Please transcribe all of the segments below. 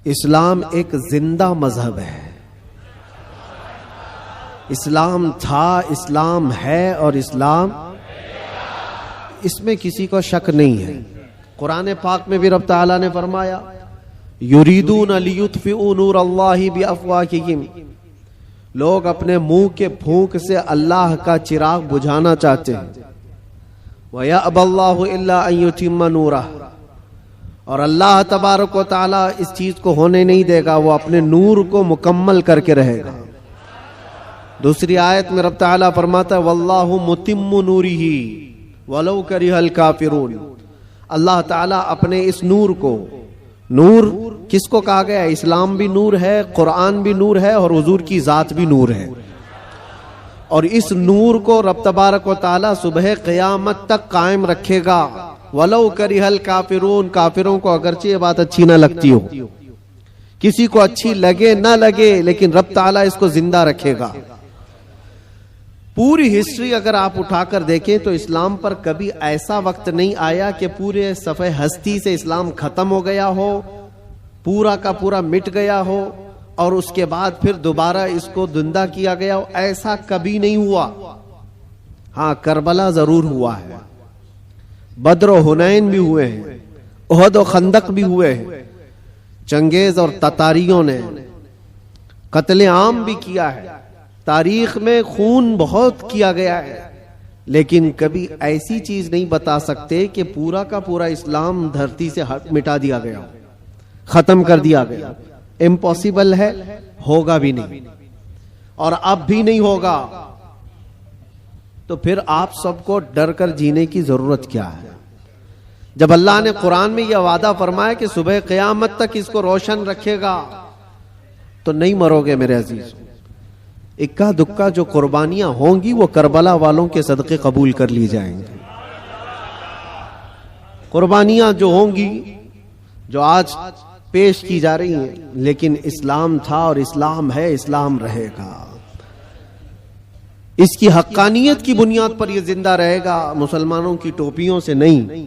اسلام ایک زندہ مذہب ہے. اسلام تھا، اسلام ہے اور اسلام اس میں کسی کو شک نہیں ہے. قرآن پاک میں بھی رب تعالیٰ نے فرمایا یریدون لیطفئوا نور اللہ بافواہہم، لوگ اپنے منہ کے پھونک سے اللہ کا چراغ بجھانا چاہتے ہیں. وَيَأْبَى اللَّهُ إِلَّا أَن يُتِمَّ نُورَهُ، اور اللہ تبارک و تعالیٰ اس چیز کو ہونے نہیں دے گا، وہ اپنے نور کو مکمل کر کے رہے گا. دوسری آیت میں رب تعالیٰ فرماتا ہے وَاللَّهُ مُتِمُّ نُورِهِ وَلَوْ كَرِهَ الْكَافِرُونَ، اللہ تعالیٰ اپنے اس نور کو، نور کس کو کہا گیا ہے؟ اسلام بھی نور ہے، قرآن بھی نور ہے اور حضور کی ذات بھی نور ہے. اور اس نور کو رب تبارک و تعالیٰ صبح قیامت تک قائم رکھے گا. وَلَوْ كَرِهَ الْكَافِرُونَ، کافروں کو اگرچہ یہ بات اچھی نہ لگتی ہو، کسی کو اچھی لگے نہ لگے، لیکن رب تعالیٰ اس کو زندہ رکھے گا. پوری ہسٹری اگر آپ اٹھا کر دیکھیں تو اسلام پر کبھی ایسا وقت نہیں آیا کہ پورے صفحے ہستی سے اسلام ختم ہو گیا ہو، پورا کا پورا مٹ گیا ہو اور اس کے بعد پھر دوبارہ اس کو زندہ کیا گیا ہو. ایسا کبھی نہیں ہوا. ہاں، کربلا ضرور ہوا ہے، بدر و حنین بھی ہوئے ہیں، احد و خندق بھی ہوئے ہیں، چنگیز اور تتاریوں نے قتل عام بھی کیا ہے، تاریخ میں خون بہت کیا گیا ہے، لیکن کبھی ایسی چیز نہیں بتا سکتے کہ پورا کا پورا اسلام دھرتی سے مٹا دیا گیا، ختم کر دیا گیا. امپاسبل ہے، ہوگا بھی نہیں اور اب بھی نہیں ہوگا. تو پھر آپ سب کو ڈر کر جینے کی ضرورت کیا ہے؟ جب اللہ نے قرآن میں یہ وعدہ فرمایا کہ صبح قیامت تک اس کو روشن رکھے گا تو نہیں مرو گے میرے عزیز. اکا دکا جو قربانیاں ہوں گی وہ کربلا والوں کے صدقے قبول کر لی جائیں گے. قربانیاں جو ہوں گی، جو آج پیش کی جا رہی ہیں، لیکن اسلام تھا اور اسلام ہے، اسلام رہے گا. اس کی حقانیت کی بنیاد پر یہ زندہ رہے گا، مسلمانوں کی ٹوپیوں سے نہیں.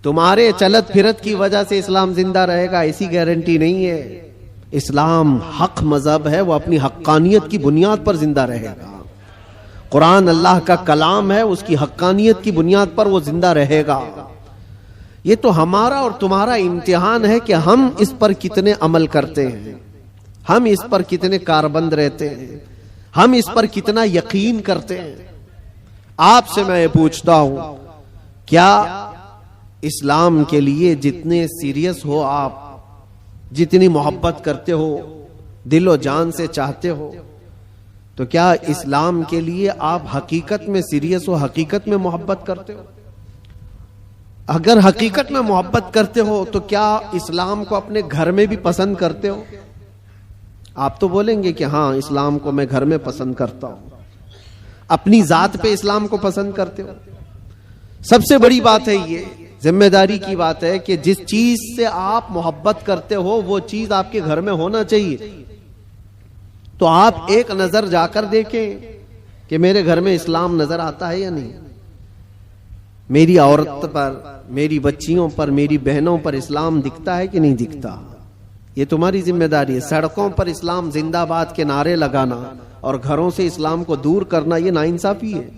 تمہارے چلت پھرت کی وجہ سے اسلام زندہ رہے گا ایسی گارنٹی نہیں ہے. اسلام حق مذہب ہے، وہ اپنی حقانیت کی بنیاد پر زندہ رہے گا. قرآن اللہ کا کلام ہے، اس کی حقانیت کی بنیاد پر وہ زندہ رہے گا. یہ تو ہمارا اور تمہارا امتحان ہے کہ ہم اس پر کتنے عمل کرتے ہیں، ہم اس پر کتنے کاربند رہتے ہیں، ہم اس پر کتنا یقین کرتے ہیں. آپ سے میں یہ پوچھتا ہوں، کیا اسلام کے لیے جتنے سیریس ہو آپ، جتنی محبت کرتے ہو، دل و جان سے چاہتے ہو، تو کیا اسلام کے لیے آپ حقیقت میں سیریس ہو، حقیقت میں محبت کرتے ہو؟ اگر حقیقت میں محبت کرتے ہو تو کیا اسلام کو اپنے گھر میں بھی پسند کرتے ہو؟ آپ تو بولیں گے کہ ہاں اسلام کو میں گھر میں پسند کرتا ہوں. اپنی ذات پہ اسلام کو پسند کرتے ہو؟ سب سے بڑی بات ہے، یہ ذمہ داری کی بات ہے کہ جس چیز سے آپ محبت کرتے ہو وہ چیز آپ کے گھر میں ہونا چاہیے. تو آپ ایک نظر جا کر دیکھیں کہ میرے گھر میں اسلام نظر آتا ہے یا نہیں. میری عورت پر، میری بچیوں پر، میری بہنوں پر اسلام دکھتا ہے کہ نہیں دکھتا؟ یہ تمہاری ذمہ داری ہے. سڑکوں پر اسلام زندہ باد کے نعرے لگانا اور گھروں سے اسلام کو دور کرنا یہ ناانصافی ہے.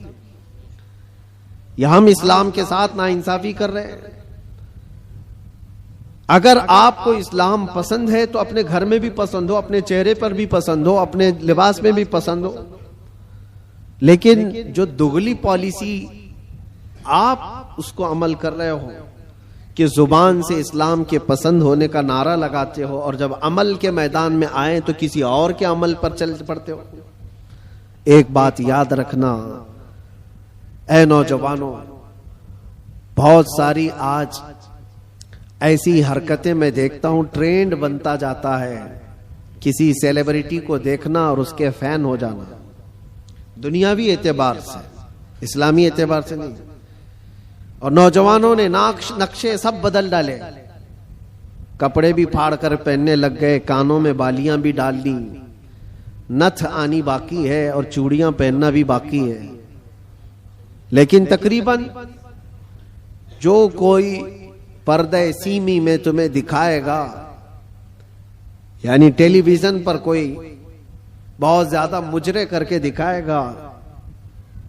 یہ ہم اسلام کے ساتھ ناانصافی کر رہے ہیں. اگر آپ کو اسلام پسند ہے تو اپنے گھر میں بھی پسند ہو، اپنے چہرے پر بھی پسند ہو، اپنے لباس میں بھی پسند ہو. لیکن جو دگلی پالیسی آپ اس کو عمل کر رہے ہو کہ زبان سے اسلام کے پسند ہونے کا نعرہ لگاتے ہو اور جب عمل کے میدان میں آئیں تو کسی اور کے عمل پر چل پڑتے ہو. ایک بات یاد رکھنا اے نوجوانوں، بہت ساری آج ایسی حرکتیں میں دیکھتا ہوں، ٹرینڈ بنتا جاتا ہے، کسی سیلیبریٹی کو دیکھنا اور اس کے فین ہو جانا، دنیاوی اعتبار سے، اسلامی اعتبار سے نہیں. اور نوجوانوں نے نقشے سب بدل ڈالے، کپڑے بھی پھاڑ کر پہننے لگ گئے، کانوں میں بالیاں بھی ڈال لی، نتھ آنی باقی ہے اور چوڑیاں پہننا بھی باقی ہے. لیکن تقریباً جو کوئی پردے سیمی میں تمہیں دکھائے گا، یعنی ٹیلی ویژن پر کوئی بہت زیادہ مجرے کر کے دکھائے گا،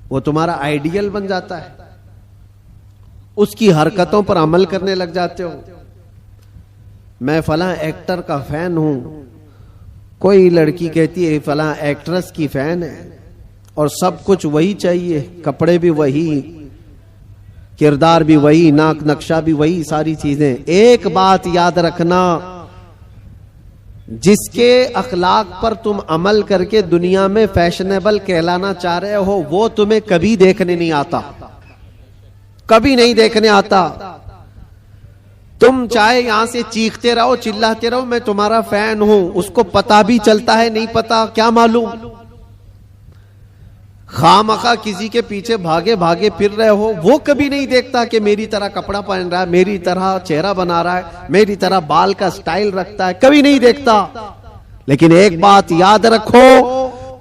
وہ تمہارا آئیڈیل بن جاتا ہے، اس کی حرکتوں پر عمل کرنے لگ جاتے ہو۔ میں فلاں ایکٹر کا فین ہوں، کوئی لڑکی کہتی ہے فلاں ایکٹریس کی فین ہے، اور سب کچھ وہی چاہیے، کپڑے بھی وہی، کردار بھی وہی، ناک نقشہ بھی وہی، ساری چیزیں۔ ایک بات یاد رکھنا، جس کے اخلاق پر تم عمل کر کے دنیا میں فیشنیبل کہلانا چاہ رہے ہو، وہ تمہیں کبھی دیکھنے نہیں آتا، کبھی نہیں دیکھنے آتا۔ تم چاہے یہاں سے چیختے رہو، چلاتے رہو، میں تمہارا فین ہوں، اس کو پتا بھی چلتا ہے نہیں پتا کیا معلوم، خامخواہ کسی کے پیچھے بھاگے بھاگے پھر رہے ہو، وہ کبھی نہیں دیکھتا کہ میری طرح کپڑا پہن رہا ہے، میری طرح چہرہ بنا رہا ہے، میری طرح بال کا سٹائل رکھتا ہے، کبھی نہیں دیکھتا۔ لیکن ایک بات یاد رکھو،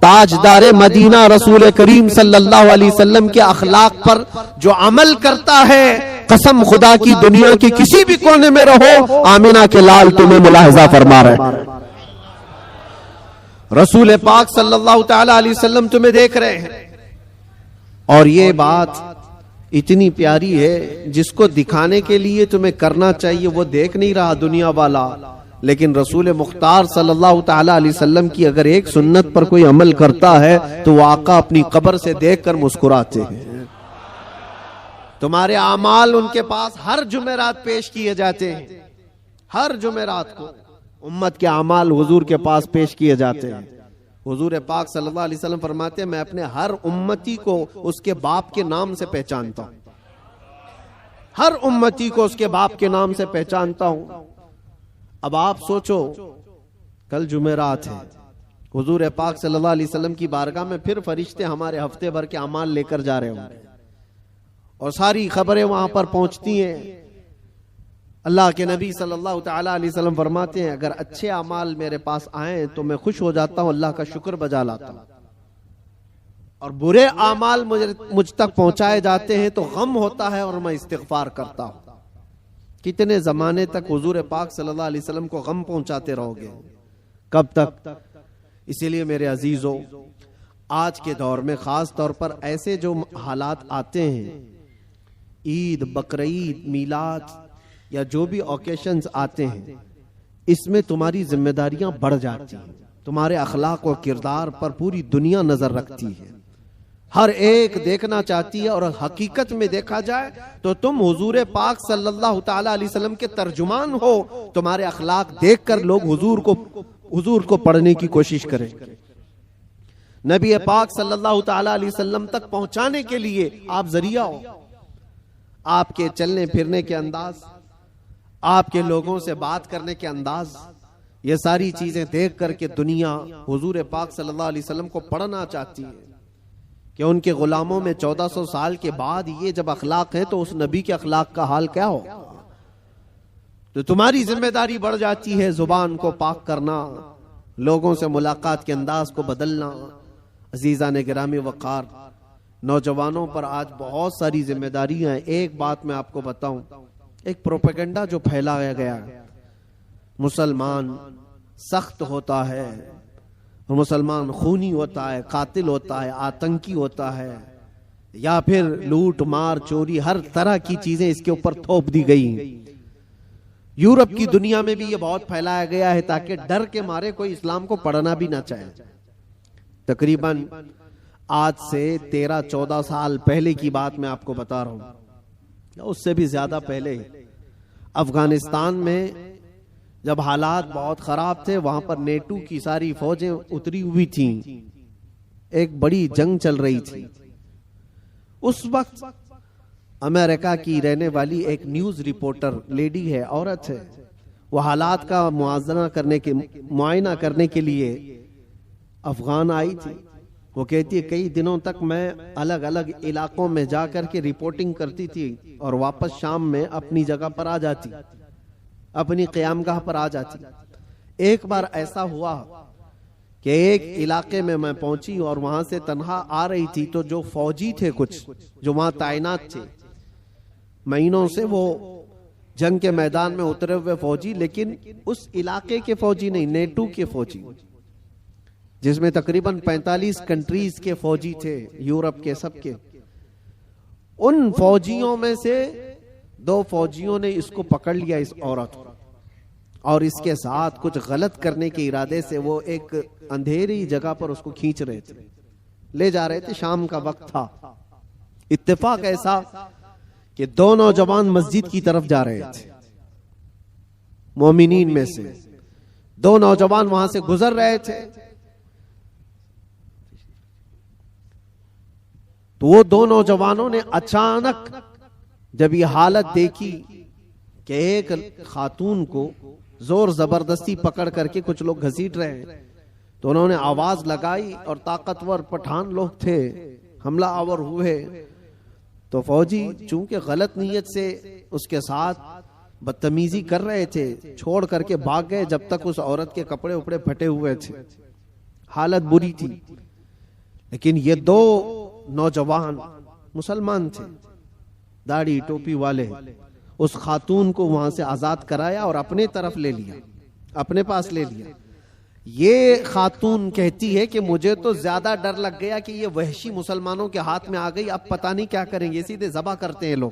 تاجدار مدینہ رسول کریم صلی اللہ علیہ وسلم کے اخلاق پر جو عمل کرتا ہے، قسم خدا کی دنیا کے کسی بھی کونے میں رہو، آمینہ کے لال تمہیں ملاحظہ فرما رہے، رسول پاک صلی اللہ تعالی علیہ وسلم تمہیں دیکھ رہے ہیں۔ اور یہ بات اتنی پیاری ہے، جس کو دکھانے کے لیے تمہیں کرنا چاہیے وہ دیکھ نہیں رہا دنیا والا، لیکن رسول مختار صلی اللہ تعالی علیہ وسلم کی اگر ایک سنت پر کوئی عمل کرتا ہے تو وہ آقا اپنی قبر سے دیکھ کر مسکراتے ہیں۔ تمہارے اعمال ان کے پاس ہر جمعرات پیش کیے جاتے ہیں، ہر جمعرات کو امت کے اعمال حضور کے پاس پیش کیے جاتے ہیں۔ حضور پاک صلی اللہ علیہ وسلم فرماتے ہیں میں اپنے ہر امتی کو اس کے باپ کے نام سے پہچانتا ہوں، ہر امتی کو اس کے باپ کے نام سے پہچانتا ہوں۔ اب آپ سوچو، کل جمعرات ہے، حضور پاک صلی اللہ علیہ وسلم کی بارگاہ میں پھر فرشتے ہمارے ہفتے بھر کے اعمال لے کر جا رہے ہوں گے، اور ساری خبریں وہاں پر پہنچتی ہیں۔ اللہ کے نبی صلی اللہ تعالی علیہ وسلم فرماتے ہیں اگر اچھے اعمال میرے پاس آئیں تو میں خوش ہو جاتا ہوں، اللہ کا شکر بجا لاتا ہوں، اور برے اعمال مجھ تک پہنچائے جاتے ہیں تو غم ہوتا ہے اور میں استغفار کرتا ہوں۔ کتنے زمانے تک حضور پاک صلی اللہ علیہ وسلم کو غم پہنچاتے رہو گے؟ کب تک؟ اسی لیے میرے عزیزو، آج کے دور میں خاص طور پر ایسے جو حالات آتے ہیں، عید، بقرعید، میلاد یا جو بھی اوکیشنز آتے ہیں، اس میں تمہاری ذمہ داریاں بڑھ جاتی ہیں، تمہارے اخلاق و کردار پر پوری دنیا نظر رکھتی ہے، ہر ایک دیکھنا چاہتی ہے، اور حقیقت میں دیکھا جائے تو تم حضور پاک صلی اللہ تعالی علیہ وسلم کے ترجمان ہو، تمہارے اخلاق دیکھ کر لوگ حضور کو پڑھنے کی کوشش کریں، نبی پاک صلی اللہ تعالی علیہ وسلم تک پہنچانے کے لیے آپ ذریعہ ہو۔ آپ کے چلنے پھرنے کے انداز، آپ کے لوگوں سے بات کرنے کے انداز، یہ ساری چیزیں دیکھ کر کے دنیا حضور پاک صلی اللہ علیہ وسلم کو پڑھنا چاہتی ہے کہ ان کے غلاموں میں 1400 سال کے بعد یہ جب اخلاق ہیں تو اس نبی کے اخلاق کا حال کیا ہو؟ تو تمہاری ذمہ داری بڑھ جاتی ہے زبان کو پاک کرنا، لوگوں سے ملاقات کے انداز کو بدلنا۔ عزیزان گرامی وقار، نوجوانوں پر آج بہت ساری ذمہ داریاں ہیں۔ ایک بات میں آپ کو بتاؤں، ایک پروپیگنڈا جو پھیلایا گیا، مسلمان سخت ہوتا ہے، مسلمان خونی ہوتا ہے، قاتل ہوتا ہے، آتنکی ہوتا ہے، یا پھر لوٹ مار چوری، ہر طرح کی چیزیں اس کے اوپر تھوپ دی گئی ہیں۔ یورپ کی دنیا میں بھی یہ بہت پھیلایا گیا ہے تاکہ ڈر کے مارے کوئی اسلام کو پڑھنا بھی نہ چاہے۔ تقریباً آج سے 13-14 سال پہلے کی بات میں آپ کو بتا رہا ہوں، اس سے بھی زیادہ پہلے افغانستان میں جب حالات بہت خراب تھے، وہاں پر نیٹو کی ساری فوجیں اتری ہوئی تھیں، ایک بڑی جنگ چل رہی تھی۔ اس وقت امریکہ کی رہنے والی ایک نیوز رپورٹر، لیڈی ہے، عورت ہے، وہ حالات کا معائنہ کرنے کے لیے افغان آئی تھی۔ وہ کہتی ہے کئی دنوں تک میں الگ الگ علاقوں میں جا کر کے رپورٹنگ کرتی تھی اور واپس شام میں اپنی جگہ پر آ جاتی، اپنی قیام گاہ پر آ جاتی۔ ایک بار ایسا ہوا کہ ایک علاقے میں میں پہنچی اور وہاں سے تنہا آ رہی تھی، تو جو فوجی تھے کچھ جو وہاں تعینات تھے، مہینوں سے وہ جنگ کے میدان میں اترے ہوئے فوجی، لیکن اس علاقے کے فوجی نہیں، نیٹو کے فوجی، جس میں تقریباً 45 کنٹریز کے فوجی تھے، یورپ کے، سب کے. ان فوجیوں میں سے 2 فوجیوں نے اس کو پکڑ لیا، اس عورت کو، اور اس کے ساتھ کچھ غلط کرنے کے ارادے سے وہ ایک اندھیری جگہ پر اس کو کھینچ رہے تھے، لے جا رہے تھے. شام کا وقت تھا. اتفاق ایسا کہ 2 نوجوان مسجد کی طرف جا رہے تھے، مومنین میں سے 2 نوجوان وہاں سے گزر رہے تھے. تو وہ 2 نوجوانوں نے اچانک جب یہ حالت دیکھی کہ ایک خاتون کو زور زبردستی پکڑ کر کے کچھ لوگ گھسیٹ رہے ہیں، تو انہوں نے آواز لگائی، اور طاقتور پٹھان لوگ تھے، حملہ آور ہوئے. تو فوجی چونکہ غلط نیت سے اس کے ساتھ بدتمیزی کر رہے تھے، چھوڑ کر کے بھاگ گئے جب تک اس عورت کے کپڑے اپڑے پھٹے ہوئے تھے، حالت بری تھی. لیکن یہ 2 نوجوان مسلمان تھے، داڑھی ٹوپی والے، اس خاتون کو وہاں سے آزاد کرایا اور اپنے طرف لے لیا، اپنے پاس لے لیا. یہ خاتون کہتی ہے کہ مجھے تو زیادہ ڈر لگ گیا کہ یہ وحشی مسلمانوں کے ہاتھ میں آ گئی، اب پتہ نہیں کیا کریں گے، سیدھے ذبح کرتے ہیں لوگ.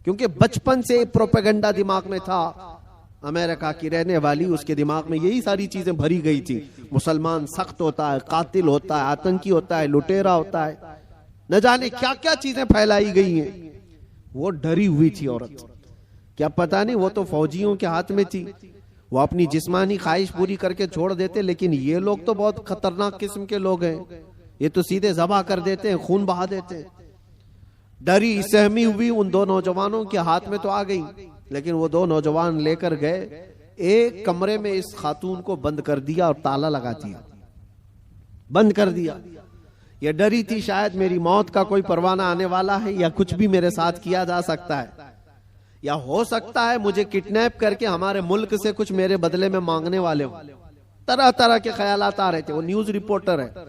کیونکہ بچپن سے پروپیگنڈا دماغ میں تھا، امریکہ کی رہنے والی، اس کے دماغ میں یہی ساری چیزیں بھری گئی تھی. مسلمان سخت ہوتا ہے، قاتل ہوتا ہے، آتنکی ہوتا ہے، لٹیرا ہوتا ہے، نہ جانے کیا کیا چیزیں پھیلائی گئی ہیں. وہ ڈری ہوئی تھی عورت، کیا پتہ نہیں، وہ تو فوجیوں کے ہاتھ میں تھی، وہ اپنی جسمانی خواہش پوری کر کے چھوڑ دیتے، لیکن یہ لوگ تو بہت خطرناک قسم کے لوگ ہیں، یہ تو سیدھے ذبح کر دیتے ہیں، خون بہا دیتے ہیں. ڈری سہمی ہوئی ان 2 نوجوانوں کے ہاتھ میں تو آ گئی، لیکن وہ 2 نوجوان لے کر گئے ایک کمرے میں، اس خاتون کو بند کر دیا اور تالا لگا دیا، بند کر دیا. یہ ڈری تھی شاید میری موت کا کوئی پروانہ آنے والا ہے، یا کچھ بھی میرے ساتھ کیا جا سکتا ہے، یا ہو سکتا ہے مجھے کڈنیپ کر کے ہمارے ملک سے کچھ میرے بدلے میں مانگنے والے ہوں. طرح طرح کے خیالات آ رہے تھے. وہ نیوز رپورٹر ہے،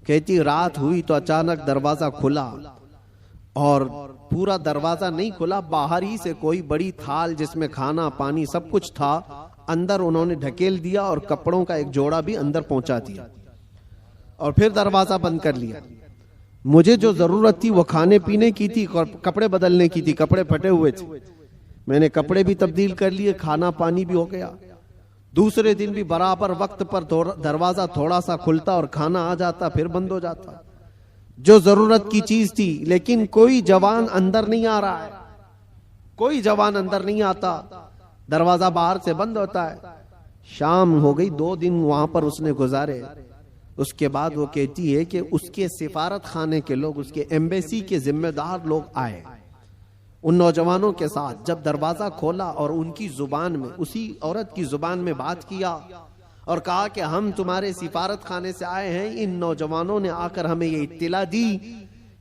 کہتی رات ہوئی تو اچانک دروازہ کھلا، اور پورا دروازہ نہیں کھلا، باہر ہی سے کوئی بڑی تھال جس میں کھانا پانی سب کچھ تھا، اندر انہوں نے ڈھکیل دیا اور کپڑوں کا ایک جوڑا بھی اندر پہنچا دیا، اور پھر دروازہ بند کر لیا. مجھے جو ضرورت تھی وہ کھانے پینے کی تھی، کپڑے بدلنے کی تھی، کپڑے پھٹے ہوئے تھے، میں نے کپڑے بھی تبدیل کر لیے، کھانا پانی بھی ہو گیا. دوسرے دن بھی برابر وقت پر دروازہ تھوڑا سا کھلتا اور کھانا آ جاتا، پھر بند ہو جاتا، جو ضرورت کی چیز تھی. لیکن کوئی جوان اندر نہیں آ رہا ہے، کوئی جوان اندر نہیں آتا، دروازہ باہر سے بند ہوتا ہے. شام ہو گئی، 2 دن وہاں پر اس نے گزارے. اس کے بعد وہ کہتی ہے کہ اس کے سفارت خانے کے لوگ، اس کے ایمبیسی کے ذمہ دار لوگ آئے ان نوجوانوں کے ساتھ. جب دروازہ کھولا اور ان کی زبان میں، اسی عورت کی زبان میں بات کیا اور کہا کہ ہم تمہارے سفارت خانے سے آئے ہیں، ان نوجوانوں نے آ کر ہمیں یہ اطلاع دی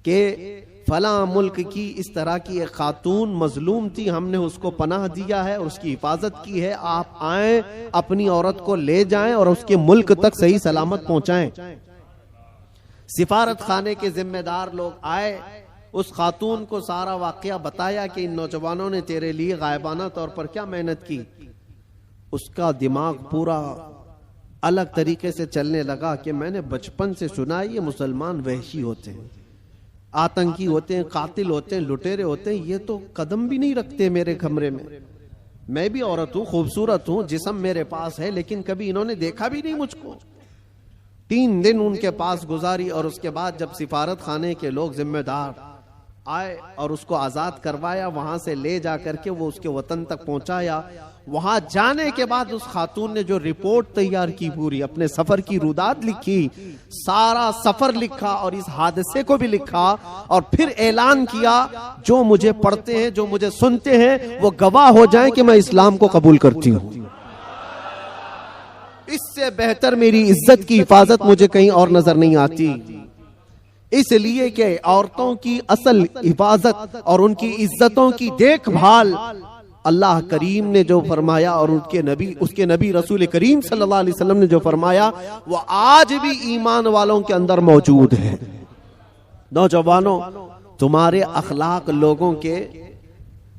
کہ فلاں ملک کی اس طرح کی ایک خاتون مظلوم تھی، ہم نے اس کو پناہ دیا ہے اور اس کی حفاظت کی ہے، آپ آئیں، اپنی عورت کو لے جائیں اور اس کے ملک تک صحیح سلامت پہنچائیں. سفارت خانے کے ذمہ دار لوگ آئے، اس خاتون کو سارا واقعہ بتایا کہ ان نوجوانوں نے تیرے لیے غائبانہ طور پر کیا محنت کی. اس کا دماغ پورا الگ طریقے سے چلنے لگا کہ میں نے بچپن سے سنا یہ مسلمان وحشی ہوتے ہیں، آتنکی ہوتے ہیں، قاتل ہوتے ہیں، لٹیرے ہوتے ہیں، یہ تو قدم بھی نہیں رکھتے میرے کمرے میں. میں بھی عورت ہوں، خوبصورت ہوں، جسم میرے پاس ہے، لیکن کبھی انہوں نے دیکھا بھی نہیں مجھ کو. 3 دن ان کے پاس گزاری، اور اس کے بعد جب سفارت خانے کے لوگ ذمہ دار آئے اور اس کو آزاد کروایا، وہاں سے لے جا کر کے وہ اس کے وطن تک پہنچایا. وہاں جانے کے بعد اس خاتون نے جو رپورٹ تیار کی، پوری اپنے سفر کی رودات لکھی، سارا سفر لکھا اور اس حادثے کو بھی لکھا، اور پھر اعلان کیا جو مجھے پڑھتے ہیں، جو مجھے سنتے ہیں، وہ گواہ ہو جائیں کہ میں اسلام کو قبول کرتی ہوں. اس سے بہتر میری عزت کی حفاظت مجھے کہیں اور نظر نہیں آتی. اس لیے کہ عورتوں کی اصل حفاظت اور ان کی عزتوں کی دیکھ بھال اللہ کریم نے جو فرمایا، اور اس کے نبی رسول کریم صلی اللہ علیہ وسلم نے جو فرمایا، وہ آج بھی ایمان والوں کے اندر موجود ہے. نوجوانوں، تمہارے اخلاق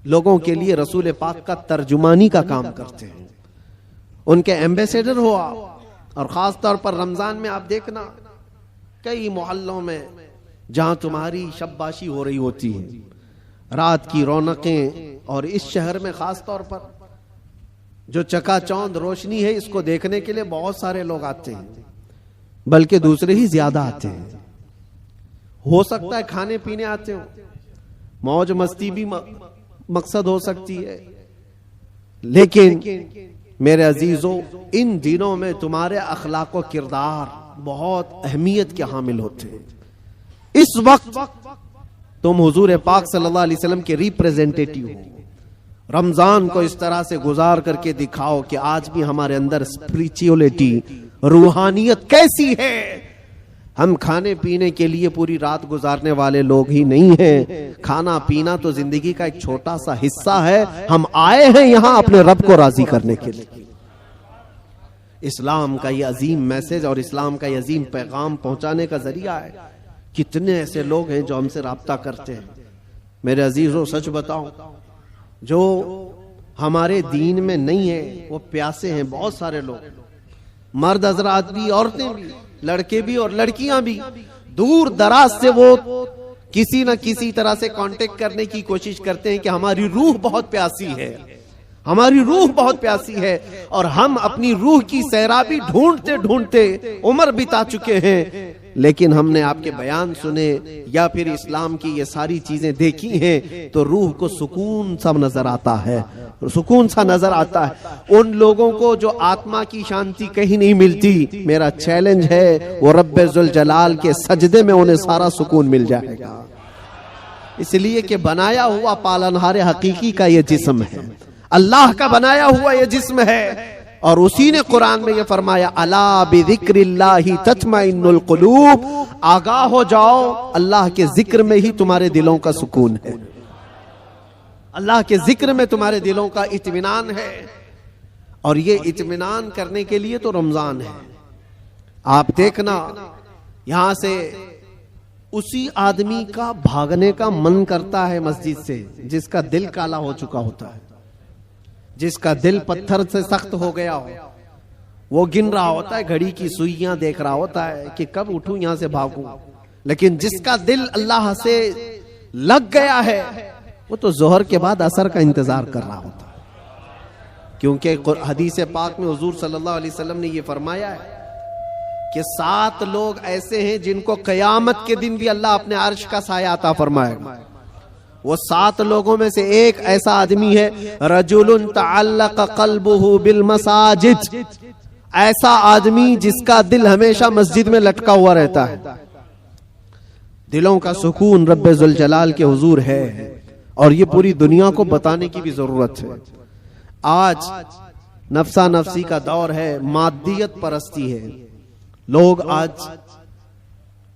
لوگوں کے لیے رسول پاک کا ترجمانی کا کام کرتے ہیں، ان کے ایمبیسیڈر ہو آپ۔ اور خاص طور پر رمضان میں آپ دیکھنا کئی محلوں میں جہاں تمہاری شباشی ہو رہی ہوتی ہے، رات کی رونقیں، اور اس شہر میں خاص طور پر جو چکا چوند روشنی ہے، اس کو دیکھنے کے لیے بہت سارے لوگ آتے ہیں، بلکہ دوسرے ہی زیادہ آتے ہیں۔ ہو سکتا ہے کھانے پینے آتے ہو، موج مستی بھی مقصد ہو سکتی ہے، لیکن میرے عزیزوں ان دنوں میں تمہارے اخلاق و کردار بہت اہمیت کے حامل ہوتے ہیں۔ اس وقت تم حضور پاک صلی اللہ علیہ وسلم کے ریپریزنٹیٹیو ہو، رمضان کو اس طرح سے گزار کر کے دکھاؤ کہ آج بھی ہمارے اندر اسپریچولیٹی، روحانیت کیسی ہے۔ ہم کھانے پینے کے لیے پوری رات گزارنے والے لوگ ہی نہیں ہیں، کھانا پینا تو زندگی کا ایک چھوٹا سا حصہ ہے۔ ہم آئے ہیں یہاں اپنے رب کو راضی کرنے کے لیے۔ اسلام کا یہ عظیم میسج اور اسلام کا یہ عظیم پیغام پہنچانے کا ذریعہ ہے۔ کتنے ایسے لوگ ہیں جو ہم سے رابطہ کرتے ہیں۔ میرے عزیزوں سچ بتاؤں، جو ہمارے دین میں نہیں ہے وہ پیاسے ہیں، بہت سارے لوگ، مرد حضرات بھی، عورتیں بھی، لڑکے بھی اور لڑکیاں بھی، دور دراز سے وہ کسی نہ کسی طرح سے کانٹیکٹ کرنے کی کوشش کرتے ہیں کہ ہماری روح بہت پیاسی ہے، ہماری روح بہت پیاسی ہے، اور ہم اپنی روح کی سیرابی ڈھونڈتے ڈھونڈتے عمر بتا چکے ہیں، لیکن ہم نے آپ کے بیان سنے یا پھر اسلام کی یہ ساری چیزیں دیکھی ہیں تو روح کو سکون سا نظر آتا ہے، سکون سا نظر آتا ہے۔ ان لوگوں کو جو آتما کی شانتی کہیں نہیں ملتی، میرا چیلنج ہے وہ رب ذوالجلال کے سجدے میں انہیں سارا سکون مل جائے گا، اس لیے کہ بنایا ہوا پالنہار حقیقی کا یہ جسم ہے، اللہ کا بنایا ہوا یہ جسم ہے، اور اسی نے قرآن میں یہ فرمایا الا بذکر اللہ تطمئن القلوب، آگاہ ہو جاؤ اللہ کے ذکر میں ہی تمہارے دلوں کا سکون ہے، اللہ کے ذکر میں تمہارے دلوں کا اطمینان ہے، اور یہ اطمینان کرنے کے لیے تو رمضان ہے۔ آپ دیکھنا یہاں سے اسی آدمی کا بھاگنے کا من کرتا ہے مسجد سے جس کا دل کالا ہو چکا ہوتا ہے، جس کا دل پتھر سے سخت ہو گیا ہو، وہ گن رہا ہوتا ہے، گھڑی کی سوئیاں دیکھ رہا ہوتا ہے کہ کب اٹھوں یہاں سے بھاگوں، لیکن جس کا دل اللہ سے لگ گیا ہے وہ تو ظہر کے بعد عصر کا انتظار کر رہا ہوتا ہے، کیونکہ حدیث پاک میں حضور صلی اللہ علیہ وسلم نے یہ فرمایا ہے کہ 7 لوگ ایسے ہیں جن کو قیامت کے دن بھی اللہ اپنے عرش کا سایہ عطا فرمائے گا۔ وہ 7 لوگوں میں سے ایک ایسا آدمی ہے رجل تعلق قلبہ بالمساجد، ایسا آدمی جس کا دل ہمیشہ مسجد میں لٹکا ہوا رہتا ہے۔ دلوں کا سکون رب ذوالجلال کے حضور ہے، اور یہ پوری دنیا کو بتانے کی بھی ضرورت ہے۔ آج نفسا نفسی کا دور ہے، مادیت پرستی ہے، لوگ آج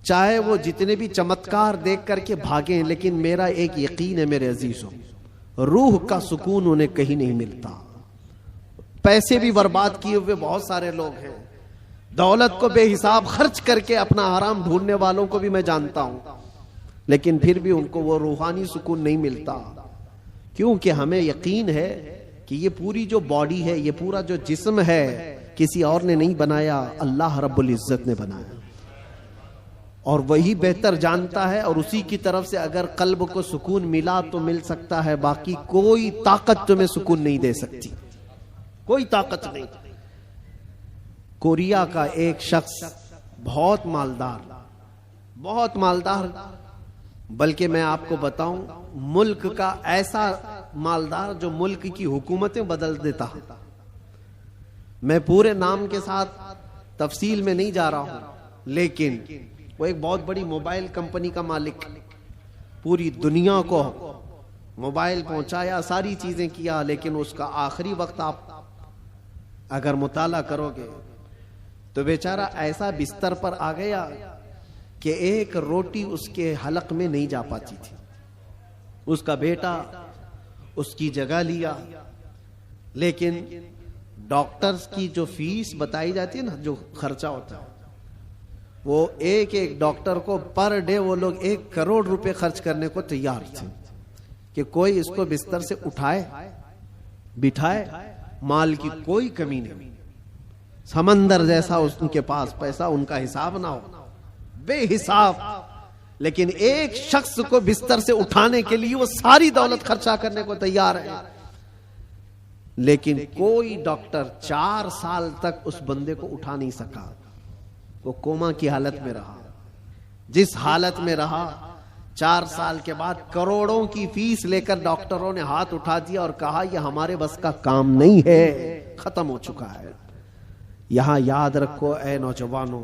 چاہے وہ جتنے بھی چمتکار دیکھ کر کے بھاگیں، لیکن میرا ایک یقین ہے میرے عزیزوں، روح کا سکون انہیں کہیں نہیں ملتا۔ پیسے بھی برباد کیے ہوئے بہت سارے لوگ ہیں، دولت کو بے حساب خرچ کر کے اپنا آرام ڈھونڈنے والوں کو بھی میں جانتا ہوں، لیکن پھر بھی ان کو وہ روحانی سکون نہیں ملتا، کیونکہ ہمیں یقین ہے کہ یہ پوری جو باڈی ہے، یہ پورا جو جسم ہے، کسی اور نے نہیں بنایا، اللہ رب العزت نے بنایا، اور وہی بہتر جانتا ہے، اور اسی کی طرف سے اگر قلب کو سکون ملا تو مل سکتا ہے، باقی کوئی طاقت تمہیں سکون نہیں دے سکتی، کوئی طاقت نہیں۔ کوریا کا ایک شخص بہت مالدار، بلکہ میں آپ کو بتاؤں ملک کا ایسا مالدار جو ملک کی حکومتیں بدل دیتا۔ میں پورے نام کے ساتھ تفصیل میں نہیں جا رہا ہوں، لیکن وہ ایک بہت بڑی موبائل کمپنی کا مالک، پوری دنیا کو موبائل پہنچایا، ساری چیزیں کیا، لیکن اس کا آخری وقت آپ اگر مطالعہ کرو گے تو بیچارہ ایسا بستر پر آ گیا کہ ایک روٹی اس کے حلق میں نہیں جا پاتی تھی۔ اس کا بیٹا اس کی جگہ لیا، لیکن ڈاکٹرز کی جو فیس بتائی جاتی ہے نا، جو خرچہ ہوتا ہے، وہ ایک ڈاکٹر کو پر ڈے وہ لوگ 1 کروڑ روپے خرچ کرنے کو تیار تھے، کہ کوئی اس کو بستر سے اٹھائے بٹھائے، مال کی کوئی کمی نہیں، سمندر جیسا ان کے پاس پیسہ، ان کا حساب نہ ہو، بے حساب، لیکن ایک شخص کو بستر سے اٹھانے کے لیے وہ ساری دولت خرچہ کرنے کو تیار ہے، لیکن کوئی ڈاکٹر 4 سال تک اس بندے کو اٹھا نہیں سکا، وہ کوما کی حالت میں رہا، جس حالت میں رہا 4 سال کے بعد کروڑوں کی فیس لے کر ڈاکٹروں نے ہاتھ اٹھا دیا اور کہا یہ ہمارے بس کا کام نہیں ہے، ختم ہو چکا ہے۔ یہاں یاد رکھو اے نوجوانوں،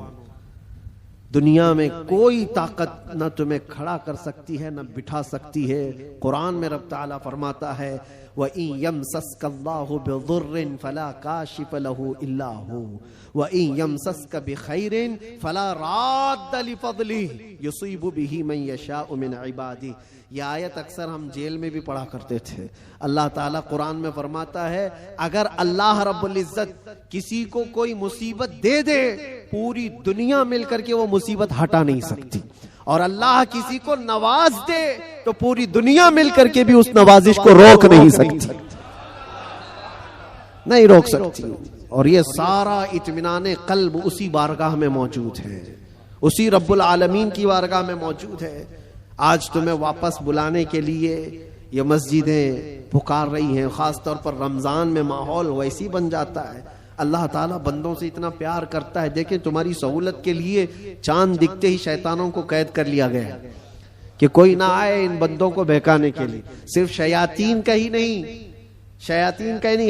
دنیا میں کوئی طاقت نہ تمہیں کھڑا کر سکتی ہے نہ بٹھا سکتی ہے۔ قرآن میں رب تعالیٰ فرماتا ہے وَإِن يَمْسَسْكَ اللَّهُ بِضُرٍّ فَلَا كَاشِفَ لَهُ إِلَّا هُوَ وَإِن يَمْسَسْكَ بِخَيْرٍ فَلَا رَادَّ لِفَضْلِهِ يُصِيبُ بِهِ مَن يَشَاءُ مِنْ عِبَادِهِ۔ یہ آیت اکثر ہم جیل میں بھی پڑھا کرتے تھے۔ اللہ تعالیٰ قرآن میں فرماتا ہے اگر اللہ رب العزت کسی کو کوئی مصیبت دے دے، پوری دنیا مل کر کے وہ مصیبت ہٹا نہیں سکتی، اور اللہ کسی کو نواز دے تو پوری دنیا مل کر کے بھی اس نوازش کو روک نہیں سکتی، نہیں روک سکتی۔ اور یہ سارا اطمینان قلب اسی بارگاہ میں موجود ہے، اسی رب العالمین کی بارگاہ میں موجود ہے۔ آج تمہیں واپس بلانے کے لیے یہ مسجدیں پکار رہی ہیں، خاص طور پر رمضان میں ماحول ویسی بن جاتا ہے۔ اللہ تعالیٰ بندوں سے اتنا پیار کرتا ہے، دیکھیں تمہاری سہولت کے لیے چاند دکھتے ہی شیطانوں کو قید کر لیا گیا کہ کوئی نہ آئے ان بندوں کو بہکانے کے لیے۔ صرف شیاطین کا ہی نہیں،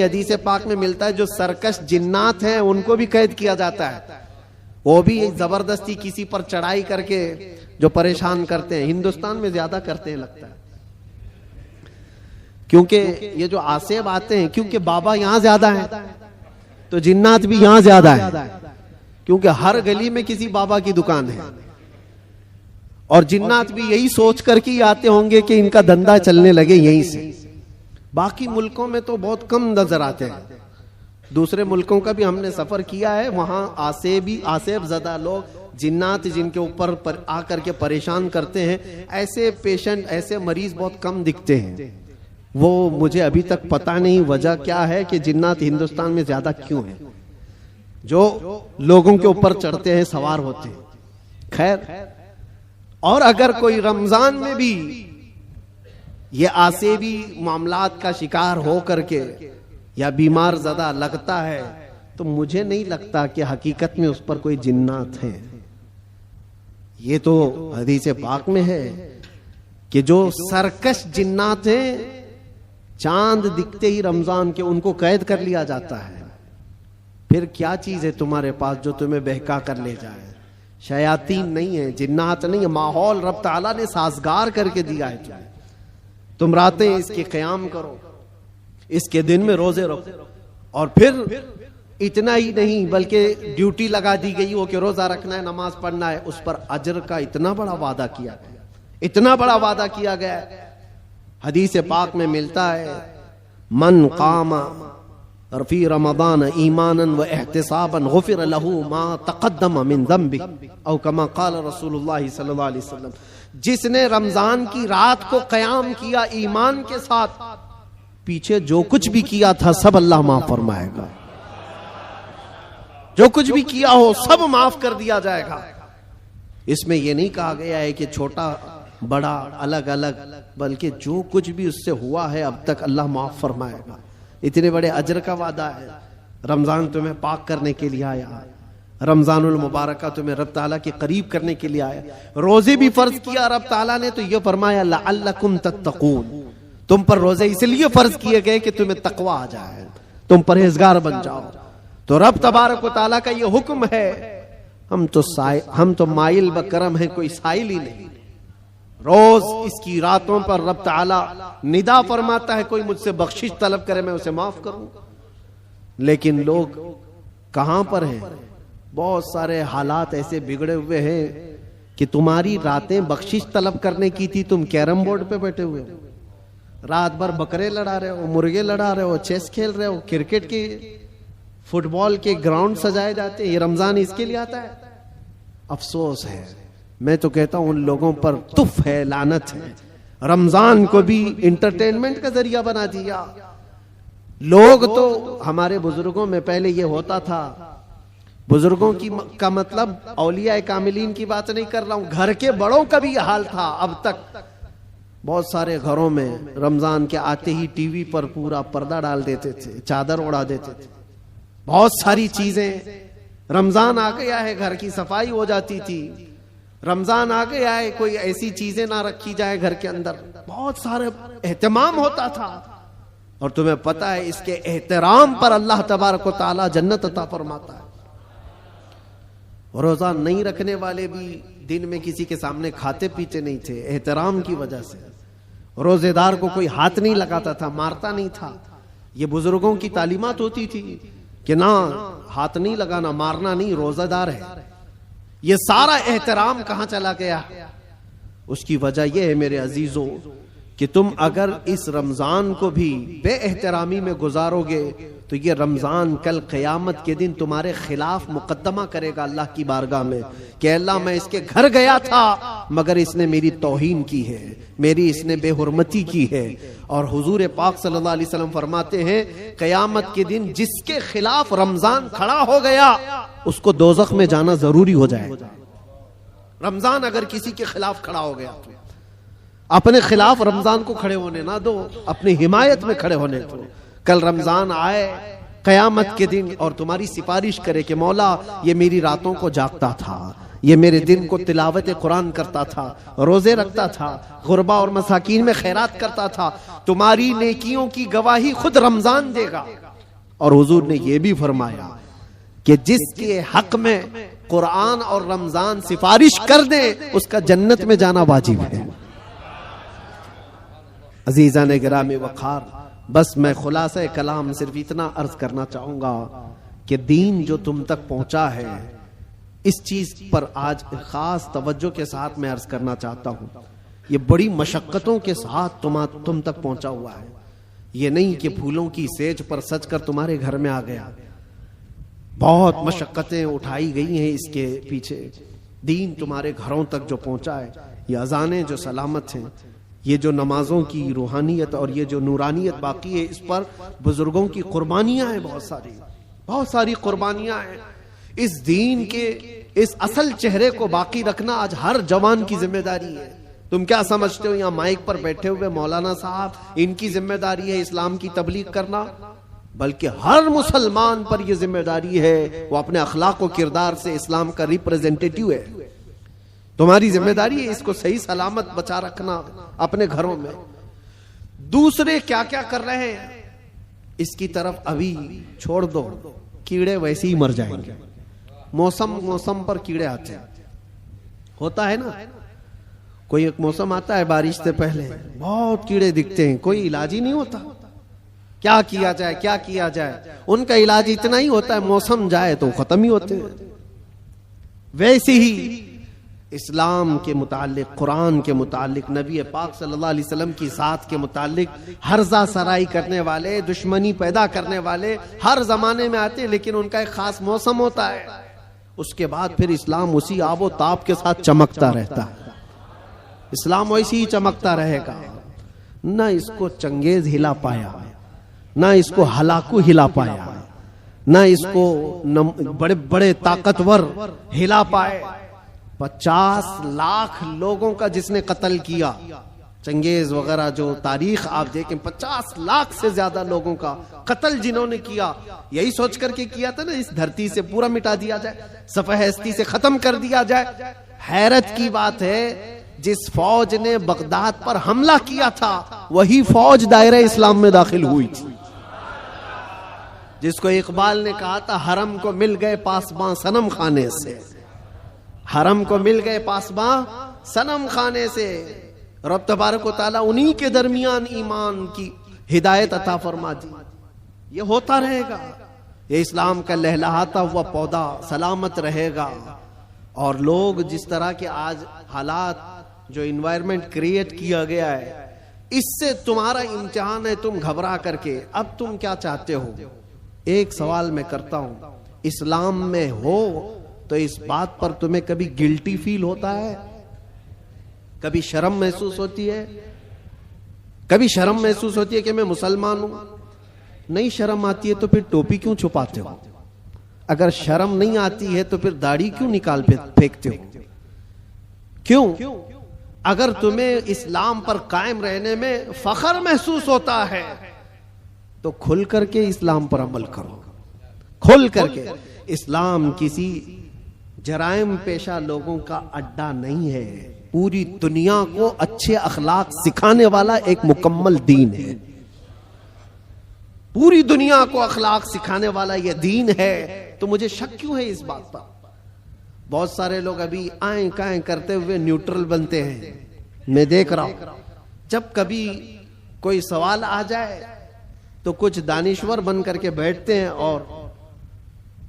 حدیث پاک میں ملتا ہے جو سرکش جنات ہیں ان کو بھی قید کیا جاتا ہے، وہ بھی زبردستی کسی پر چڑھائی کر کے جو پریشان کرتے ہیں۔ ہندوستان میں زیادہ کرتے ہیں لگتا ہے، کیونکہ یہ جو آصف آتے ہیں، کیونکہ بابا یہاں زیادہ ہیں تو جنات بھی یہاں زیادہ ہیں، کیونکہ ہر گلی میں کسی بابا کی دکان ہے، اور جنات بھی یہی سوچ کر کے آتے ہوں گے کہ ان کا دھندا چلنے لگے یہیں سے۔ باقی ملکوں میں تو بہت کم نظر آتے ہیں، دوسرے ملکوں کا بھی ہم نے سفر کیا ہے، وہاں آصف زدہ لوگ، جنات جن کے اوپر آ کر کے پریشان کرتے ہیں، ایسے پیشنٹ، ایسے مریض بہت کم دکھتے ہیں۔ وہ مجھے ابھی تک پتہ نہیں وجہ کیا ہے کہ جنات ہندوستان میں زیادہ کیوں ہیں، جو لوگوں کے اوپر چڑھتے ہیں، سوار ہوتے ہیں۔ خیر، اور اگر کوئی رمضان میں بھی یہ آصفی معاملات کا شکار ہو کر کے یا بیمار زدہ لگتا ہے تو مجھے نہیں لگتا کہ حقیقت میں اس پر کوئی جنات ہیں۔ یہ تو حدیث پاک میں ہے کہ جو سرکش جنات ہیں، چاند دکھتے ہی رمضان کے ان کو قید کر لیا جاتا ہے۔ پھر کیا چیز ہے تمہارے پاس جو تمہیں بہکا کر لے جائے؟ شیاطین نہیں ہے، جنات نہیں ہے، ماحول رب تعالیٰ نے سازگار کر کے دیا ہے تمہیں۔ تم راتیں اس کے قیام کرو، اس کے دن میں روزے رکھو، اور پھر اتنا ہی نہیں بلکہ ڈیوٹی لگا دی گئی ہو کہ روزہ رکھنا ہے، نماز پڑھنا ہے، اس پر اجر کا اتنا بڑا وعدہ کیا گیا، اتنا بڑا وعدہ کیا گیا۔ حدیث پاک میں ملتا ہے من قام فی رمضان ایمانا و احتسابا غفر له ما تقدم من ذنبه او کما قال رسول اللہ صلی اللہ علیہ وسلم، جس نے رمضان کی رات کو قیام کیا ایمان کے ساتھ، پیچھے جو کچھ بھی کیا تھا سب اللہ معاف فرمائے گا، جو کچھ بھی کیا ہو سب معاف کر دیا جائے گا۔ اس میں یہ نہیں کہا گیا ہے کہ چھوٹا بڑا الگ الگ، بلکہ جو کچھ بھی اس سے ہوا ہے اب تک اللہ معاف فرمائے گا۔ اتنے بڑے اجر کا وعدہ ہے۔ رمضان تمہیں پاک کرنے کے لیے آیا، رمضان المبارکہ تمہیں رب تعالیٰ کے قریب کرنے کے لیے آیا۔ روزے بھی فرض کیا رب تعالیٰ نے تو یہ فرمایا لعلکم تتقون، تم پر روزے اس لیے فرض کیے گئے کہ تمہیں تقوی آ جائے، تم پرہیزگار بن جاؤ۔ تو رب تبارک و تعالیٰ کا یہ حکم ہے، ہم تو مائل بکرم ہیں، کوئی سائل ہی نہیں۔ روز اس کی راتوں پر رب تعالیٰ ندا فرماتا ہے کوئی مجھ سے بخشش طلب کرے میں اسے معاف کروں، لیکن لوگ کہاں پر ہیں؟ بہت سارے حالات ایسے بگڑے ہوئے ہیں کہ تمہاری راتیں بخشش طلب کرنے کی تھی، تم کیرم بورڈ پہ بیٹھے ہوئے ہو، رات بھر بکرے لڑا رہے ہو، مرغے لڑا رہے ہو، چیس کھیل رہے ہو، کرکٹ کے فٹ بال کے گراؤنڈ سجائے جاتے ہیں۔ یہ رمضان اس کے لیے آتا ہے؟ افسوس ہے، میں تو کہتا ہوں ان لوگوں پر تف ہے، لعنت ہے۔ رمضان کو بھی انٹرٹینمنٹ کا ذریعہ بنا دیا. لوگ تو ہمارے بزرگوں میں پہلے یہ ہوتا تھا، بزرگوں کا مطلب اولیاء کاملین کی بات نہیں کر رہا ہوں، گھر کے بڑوں کا بھی یہ حال تھا. اب تک بہت سارے گھروں میں رمضان کے آتے ہی ٹی وی پر پورا پردہ ڈال دیتے تھے، چادر اڑا دیتے تھے، بہت ساری چیزیں. رمضان آ گیا ہے گھر کی صفائی ہو جاتی تھی، رمضان آ گیا ہے کوئی ایسی چیزیں نہ رکھی جائے گھر کے اندر، بہت سارے اہتمام ہوتا تھا. اور تمہیں پتہ ہے اس کے احترام پر اللہ تبارک و تعالی جنت عطا فرماتا ہے. روزہ نہیں رکھنے والے بھی دن میں کسی کے سامنے کھاتے پیتے نہیں تھے احترام کی وجہ سے. روزے دار کو کوئی ہاتھ نہیں لگاتا تھا، مارتا نہیں تھا. یہ بزرگوں کی تعلیمات ہوتی تھی کہ نہ ہاتھ نہیں لگانا، مارنا نہیں، روزہ دار ہے. یہ سارا احترام کہاں چلا گیا؟ اس کی وجہ یہ ہے میرے عزیزوں کہ تم اگر اس رمضان کو بھی بے احترامی میں گزارو گے تو یہ رمضان کل قیامت کے دن تمہارے خلاف مقدمہ کرے گا اللہ کی بارگاہ میں کہ اللہ میں اس کے گھر گیا تھا مگر اس نے میری توہین کی ہے، میری اس نے بے حرمتی کی ہے. اور حضور پاک صلی اللہ علیہ وسلم فرماتے ہیں قیامت کے دن جس کے خلاف رمضان کھڑا ہو گیا اس کو دوزخ میں جانا ضروری ہو جائے. رمضان اگر کسی کے خلاف کھڑا ہو گیا تو اپنے خلاف رمضان کو کھڑے ہونے نہ دو، اپنی حمایت میں کھڑے ہونے دو. کل رمضان آئے قیامت کے دن اور تمہاری سفارش کرے کہ مولا یہ میری راتوں کو جاگتا تھا، یہ میرے دن کو تلاوت قرآن کرتا تھا، روزے رکھتا تھا، غربا اور مساکین میں خیرات کرتا تھا، تمہاری نیکیوں کی گواہی خود رمضان دے گا. اور حضور نے یہ بھی فرمایا کہ جس کے حق میں قرآن اور رمضان سفارش کر دے اس کا جنت میں جانا واجب ہے. عزیزان گرامی وقار، بس میں خلاصہ کلام صرف اتنا عرض کرنا چاہوں گا کہ دین جو تم تک پہنچا ہے اس چیز پر آج خاص توجہ کے ساتھ میں عرض کرنا چاہتا ہوں. یہ بڑی مشقتوں کے ساتھ تم تک پہنچا ہوا ہے. یہ نہیں کہ پھولوں کی سیج پر سج کر تمہارے گھر میں آ گیا. بہت مشقتیں اٹھائی گئی ہیں اس کے پیچھے. دین تمہارے گھروں تک جو پہنچا ہے، یہ اذانیں جو سلامت ہیں، یہ جو نمازوں کی روحانیت اور یہ جو نورانیت باقی ہے، اس پر بزرگوں کی قربانیاں ہیں، بہت ساری قربانیاں ہیں. اس دین کے اس اصل چہرے کو باقی رکھنا آج ہر جوان کی ذمہ داری ہے. تم کیا سمجھتے ہو یہاں مائک پر بیٹھے ہوئے مولانا صاحب ان کی ذمہ داری ہے اسلام کی تبلیغ کرنا؟ بلکہ ہر مسلمان پر یہ ذمہ داری ہے وہ اپنے اخلاق و کردار سے اسلام کا ریپریزنٹیٹیو ہے. تمہاری ذمہ داری ہے اس کو صحیح سلامت بچا رکھنا اپنے گھروں میں. دوسرے کیا کیا کر رہے ہیں اس کی طرف ابھی چھوڑ دو، کیڑے ویسے ہی مر جائیں گے. موسم پر کیڑے آتے ہیں، ہوتا ہے نا. کوئی ایک موسم آتا ہے بارش سے پہلے بہت کیڑے دکھتے ہیں، کوئی علاج ہی نہیں ہوتا. کیا کیا جائے ان کا علاج اتنا ہی ہوتا ہے موسم جائے تو ختم ہی ہوتے ہیں. ویسے ہی اسلام کے متعلق، قرآن کے متعلق، نبی پاک صلی اللہ علیہ وسلم کی ذات کے متعلق ہرزہ سرائی کرنے والے، دشمنی پیدا کرنے والے ہر زمانے میں آتے ہیں، لیکن ان کا ایک خاص موسم ہوتا ہے. اس کے بعد پھر اسلام اسی آب و تاب کے ساتھ چمکتا رہتا ہے. اسلام ویسے ہی چمکتا رہے گا. نہ اس کو چنگیز ہلا پایا، نہ اس کو ہلاکو ہلا پایا، نہ اس کو بڑے بڑے طاقتور ہلا پائے. 50 لاکھ لوگوں کا جس نے قتل کیا، چنگیز وغیرہ جو تاریخ آپ دیکھیں، 50 لاکھ سے زیادہ لوگوں کا قتل جنہوں نے کیا، یہی سوچ کر کے کیا تھا نا اس دھرتی سے پورا مٹا دیا جائے، صفحہ ہستی سے ختم کر دیا جائے. حیرت کی بات ہے جس فوج نے بغداد پر حملہ کیا تھا وہی فوج دائرہ اسلام میں داخل ہوئی تھی. جس کو اقبال نے کہا تھا حرم کو مل گئے پاسباں صنم خانے سے، حرم کو مل گئے پاسباں صنم خانے سے. رب تبارک و تعالیٰ انہی کے درمیان ایمان کی ہدایت عطا فرما دی. یہ ہوتا رہے گا، یہ اسلام کا لہلہاتا ہوا پودا سلامت رہے گا. اور لوگ جس طرح کے آج حالات جو انوائرمنٹ کریٹ کیا گیا ہے، اس سے تمہارا امتحان ہے. تم گھبرا کر کے اب تم کیا چاہتے ہو؟ ایک سوال میں کرتا ہوں، اسلام میں ہو تو اس بات پر تمہیں کبھی گلٹی فیل ہوتا ہے؟ کبھی شرم محسوس ہوتی ہے؟ کبھی شرم محسوس ہوتی ہے کہ میں مسلمان ہوں؟ نہیں شرم آتی ہے تو پھر ٹوپی کیوں چھپاتے ہو؟ اگر شرم نہیں آتی ہے تو پھر داڑھی کیوں نکال پھینکتے ہو؟ کیوں؟ اگر تمہیں اسلام پر قائم رہنے میں فخر محسوس ہوتا ہے تو کھل کر کے اسلام پر عمل کرو، کھل کر کے۔ اسلام کسی جرائم پیشہ لوگوں کا اڈا نہیں ہے، پوری دنیا کو اچھے اخلاق سکھانے والا ایک مکمل دین ہے، پوری دنیا کو اخلاق سکھانے والا یہ دین ہے۔ تو مجھے شک کیوں ہے اس بات پر؟ بہت سارے لوگ ابھی آئیں کائیں کرتے ہوئے نیوٹرل بنتے ہیں، میں دیکھ رہا ہوں۔ جب کبھی کوئی سوال آ جائے تو کچھ دانشور بن کر کے بیٹھتے ہیں اور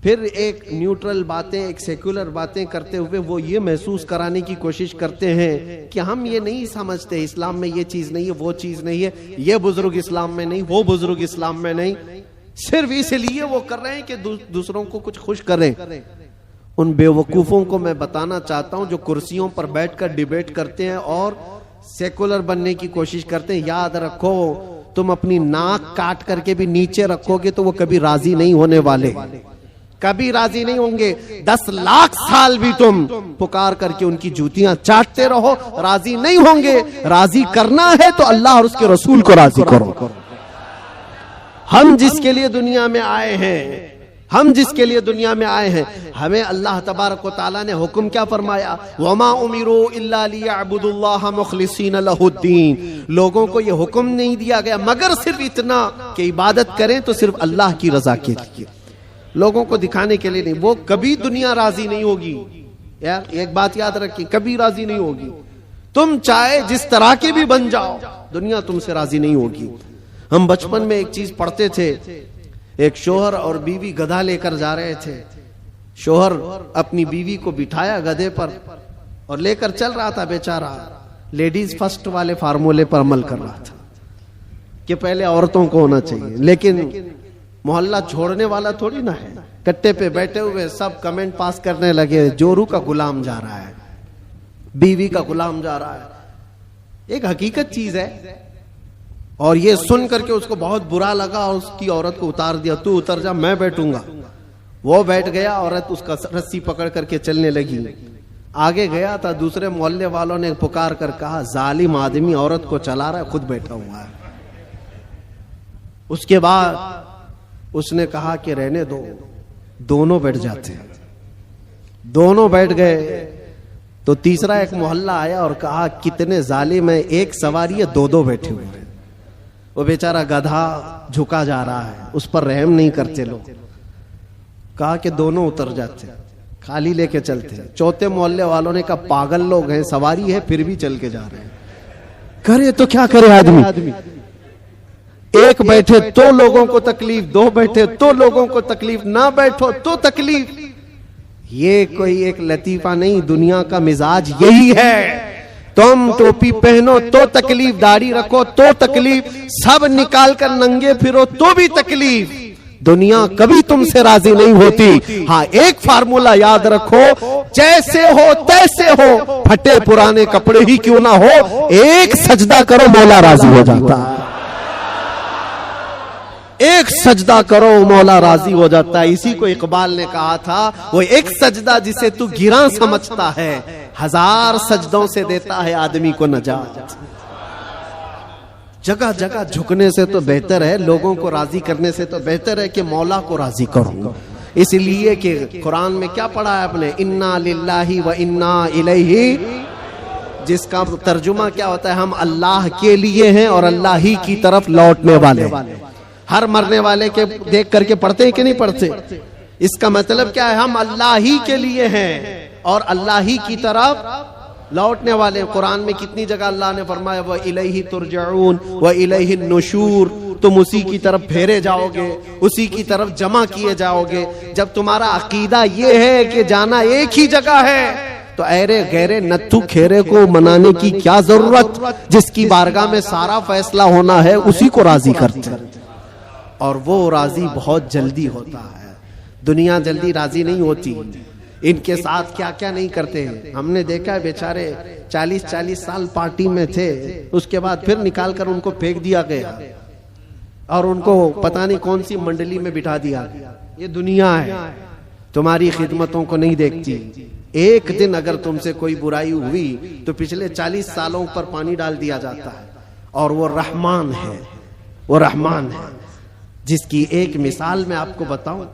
پھر ایک نیوٹرل باتیں، ایک سیکولر باتیں کرتے ہوئے وہ یہ محسوس کرانے کی کوشش کرتے ہیں کہ ہم یہ نہیں سمجھتے، اسلام میں یہ چیز نہیں ہے، وہ چیز نہیں ہے، یہ بزرگ اسلام میں نہیں، وہ بزرگ اسلام میں نہیں، صرف اس لیے وہ کر رہے ہیں کہ دوسروں کو کچھ خوش کریں۔ ان بے وقوفوں کو میں بتانا چاہتا ہوں جو کرسیوں پر بیٹھ کر ڈیبیٹ کرتے ہیں اور سیکولر بننے کی کوشش کرتے ہیں، یاد رکھو تم اپنی ناک کاٹ کر کے بھی نیچے رکھو گے تو وہ کبھی راضی نہیں ہونے والے، کبھی راضی نہیں ہوں گے۔ 10 لاکھ سال بھی تم پکار کر کے ان کی جوتیاں چاٹتے رہو، راضی نہیں ہوں گے۔ راضی کرنا ہے تو اللہ اور اس کے رسول کو راضی کرو۔ ہم جس کے لیے دنیا میں آئے ہیں، ہم جس کے لیے دنیا میں آئے ہیں، ہمیں اللہ تبارک و تعالیٰ نے حکم کیا فرمایا؟ وَمَا أُمِرُوا إِلَّا لِيَعْبُدُوا اللَّهَ مُخْلِصِينَ لَهُ الدِّينَ۔ لوگوں کو یہ حکم نہیں دیا گیا مگر صرف اتنا کہ عبادت کریں تو صرف اللہ کی رضا کے لیے، لوگوں کو دکھانے کے لیے نہیں۔ وہ کبھی دنیا راضی نہیں ہوگی، یار ایک بات یاد رکھیں، کبھی راضی نہیں ہوگی۔ تم چاہے جس طرح کے بھی بن جاؤ، دنیا تم سے راضی نہیں ہوگی۔ ہم بچپن میں ایک چیز پڑھتے تھے، ایک شوہر اور بیوی گدھا لے کر جا رہے تھے، شوہر اپنی بیوی کو بٹھایا گدھے پر اور لے کر چل رہا تھا، بیچارہ لیڈیز فرسٹ والے فارمولے پر عمل کر رہا تھا کہ پہلے عورتوں کو ہونا چاہیے، لیکن محلہ چھوڑنے والا تھوڑی نہ ہے۔ کٹے پہ بیٹھے ہوئے سب کمنٹ پاس کرنے لگے، جورو کا غلام جا رہا ہے، بیوی کا غلام جا رہا ہے۔ ایک حقیقت چیز ہے، اور یہ سن کر کے اس کو بہت برا لگا اور اس کی عورت کو اتار دیا، تو اتر جا میں بیٹھوں گا۔ وہ بیٹھ گیا، عورت اس کا رسی پکڑ کر کے چلنے لگی۔ آگے گیا تھا، دوسرے محلے والوں نے پکار کر کہا ظالم آدمی عورت کو چلا رہا ہے، خود بیٹھا ہوا ہے۔ اس کے بعد اس نے کہا کہ رہنے دو، دونوں بیٹھ جاتے ہیں۔ دونوں بیٹھ گئے تو تیسرا ایک محلہ آیا اور کہا کتنے ظالم ہیں، ایک سواری ہے، دو بیٹھے ہوئے ہیں۔ وہ بیچارہ گدھا جھکا جا رہا ہے، اس پر رحم نہیں کرتے لوگ۔ کہا کہ دونوں اتر جاتے، خالی لے کے چلتے۔ چوتھے محلے والوں نے کہا پاگل لوگ ہیں، سواری ہے پھر بھی چل کے جا رہے ہیں، کرے تو کیا کرے آدمی؟ ایک بیٹھے تو لوگوں کو تکلیف، دو بیٹھے تو لوگوں کو تکلیف، نہ بیٹھو تو تکلیف۔ یہ کوئی ایک لطیفہ نہیں، دنیا کا مزاج یہی ہے۔ تم ٹوپی پہنو تو تکلیف، داڑھی رکھو تو تکلیف، سب نکال کر ننگے پھرو تو بھی تکلیف۔ دنیا کبھی تم سے راضی نہیں ہوتی۔ ہاں ایک فارمولا یاد رکھو، جیسے ہو تیسے ہو، پھٹے پرانے کپڑے ہی کیوں نہ ہو، ایک سجدہ کرو مولا راضی ہو جاتا ہے۔ ایک سجدہ کرو مولا راضی ہو جاتا ہے۔ اسی کو اقبال نے کہا تھا، وہ ایک سجدہ جسے تو گراں سمجھتا ہے، 1000 سجدوں سے دیتا ہے آدمی کو نجات۔ جگہ جگہ جھکنے سے تو بہتر ہے، لوگوں کو راضی کرنے سے تو بہتر ہے کہ مولا کو راضی کروں۔ اس لیے کہ قرآن میں کیا پڑھا ہے اپنے، انا للہ و انا الیہ، جس کا ترجمہ کیا ہوتا ہے، ہم اللہ کے لیے ہیں اور اللہ ہی کی طرف لوٹنے والے۔ ہر مرنے والے کے دیکھ کر کے پڑھتے ہیں کہ نہیں پڑھتے؟ اس کا مطلب کیا ہے، ہم اللہ ہی کے لیے ہیں اور اللہ ہی کی طرف لوٹنے والے۔ قرآن میں کتنی جگہ اللہ نے فرمایا وَإِلَيْهِ تُرْجَعُونَ وَإِلَيْهِ النُّشُورُ، تم اسی کی طرف پھیرے جاؤ گے، اسی کی طرف جمع کیے جاؤ گے۔ جب تمہارا عقیدہ یہ ہے کہ جانا ایک ہی جگہ ہے تو ایرے غیرے نتھو کھیرے کو منانے کی کیا ضرورت؟ جس کی بارگاہ میں سارا فیصلہ ہونا ہے اسی کو راضی کرتے ہیں، اور وہ راضی بہت جلدی ہوتا ہے۔ دنیا جلدی راضی نہیں ہوتی۔ ان کے ساتھ کیا کیا نہیں کرتے ہیں. ہم نے دیکھا ہے بیچارے 40 سال پارٹی میں تھے, اس کے بعد پھر نکال کر ان کو پھینک دیا گیا اور ان کو پتہ نہیں کون سی منڈلی میں بٹھا دیا گیا. یہ دنیا ہے, تمہاری خدمتوں کو نہیں دیکھتی. ایک دن اگر تم سے کوئی برائی ہوئی تو پچھلے 40 سالوں پر پانی ڈال دیا جاتا ہے. اور وہ رحمان ہے, وہ رحمان ہے, جس کی ایک مثال میں آپ کو بتاؤں.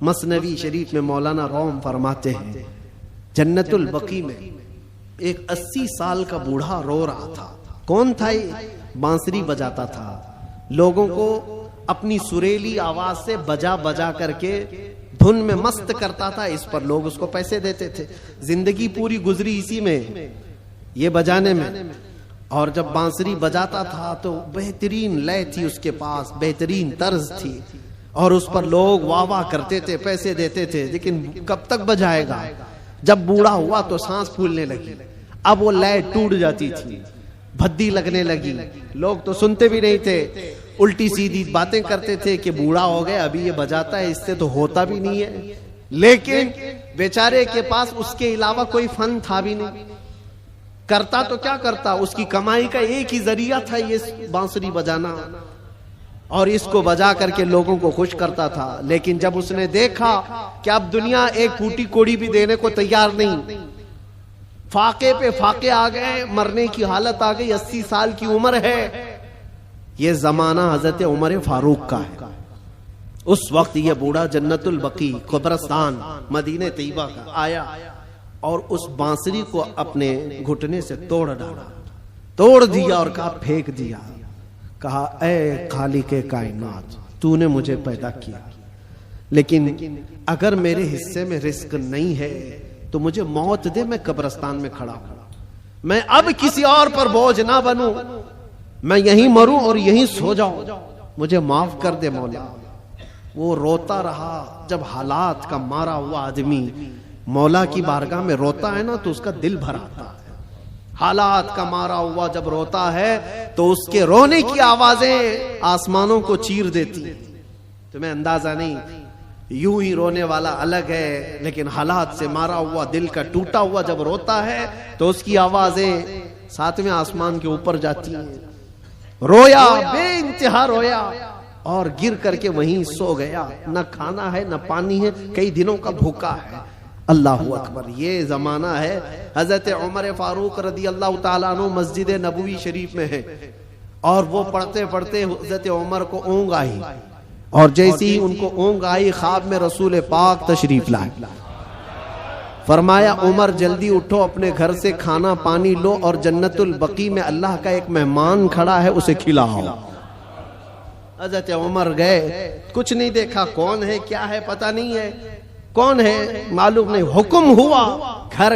مثنوی شریف میں مولانا روم فرماتے ہیں جنت البقیع میں ایک 80 سال کا بوڑھا رو رہا تھا. کون تھا یہ؟ بانسری بجاتا تھا, لوگوں کو اپنی سریلی آواز سے بجا بجا کر کے دھن میں مست کرتا تھا. اس پر لوگ اس کو پیسے دیتے تھے. زندگی پوری گزری اسی میں, یہ بجانے میں. اور جب بانسری بجاتا تھا تو بہترین لے تھی اس کے پاس, بہترین طرز تھی, اور اس پر لوگ واہ واہ کرتے تھے, پیسے دیتے تھے. لیکن کب تک بجائے گا؟ جب بوڑھا ہوا تو سانس پھولنے لگی, اب وہ لے ٹوٹ جاتی تھی, بھدی لگنے لگی. لوگ تو سنتے بھی نہیں تھے, الٹی سیدھی باتیں کرتے تھے کہ بوڑھا ہو گیا, ابھی یہ بجاتا ہے, اس سے تو ہوتا بھی نہیں ہے. لیکن بیچارے کے پاس اس کے علاوہ کوئی فن تھا بھی نہیں. کرتا تو کیا کرتا, اس کی کمائی کا ایک ہی ذریعہ تھا یہ بانسری بجانا, اور اس کو بجا کر کے لوگوں کو خوش کرتا تھا. لیکن جب اس نے دیکھا کہ اب دنیا ایک پھوٹی کوڑی بھی دینے کو تیار نہیں, فاقے پہ فاقے آ گئے, مرنے کی حالت آ گئی, 80 سال کی عمر ہے. یہ زمانہ حضرت عمر فاروق کا ہے. اس وقت یہ بوڑھا جنت البقیع قبرستان مدینہ طیبہ کا آیا اور اس بانسری کو اپنے گھٹنے سے توڑ ڈالا, توڑ دیا اور کہا پھینک دیا. کہا اے خالق کائنات, تو نے مجھے پیدا کیا, لیکن اگر میرے حصے میں رزق نہیں ہے تو مجھے موت دے, میں قبرستان میں کھڑا ہوں, میں اب کسی اور پر بوجھ نہ بنوں, میں یہیں مروں اور یہیں سو جاؤں, مجھے معاف کر دے مولا. وہ روتا رہا. جب حالات کا مارا ہوا آدمی مولا کی بارگاہ میں روتا ہے نا تو اس کا دل بھر آتا ہے. حالات کا مارا ہوا جب روتا ہے تو اس کے رونے کی آوازیں آسمانوں کو چیر دیتی. تمہیں اندازہ نہیں, یوں ہی رونے والا الگ ہے, لیکن حالات سے مارا ہوا, دل کا ٹوٹا ہوا جب روتا ہے تو اس کی آوازیں 7ویں آسمان کے اوپر جاتی ہیں. رویا, بے انتہا رویا, اور گر کر کے وہیں سو گیا. نہ کھانا ہے نہ پانی ہے, کئی دنوں کا بھوکا ہے. اللہ اکبر. یہ زمانہ ہے حضرت عمر فاروق رضی اللہ تعالیٰ عنہ مسجد نبوی شریف میں ہے, اور وہ پڑھتے پڑھتے حضرت عمر کو اونگ آئی, اور جیسی ہی ان کو اونگ آئی خواب میں رسول پاک تشریف لائے. فرمایا عمر جلدی اٹھو, اپنے گھر سے کھانا پانی لو, اور جنت البقیع میں اللہ کا ایک مہمان کھڑا ہے, اسے کھلاؤ. حضرت عمر گئے, کچھ نہیں دیکھا, کون ہے کیا ہے پتہ نہیں ہے, کون ہے معلوم نہیں. حکم ہوا, گھر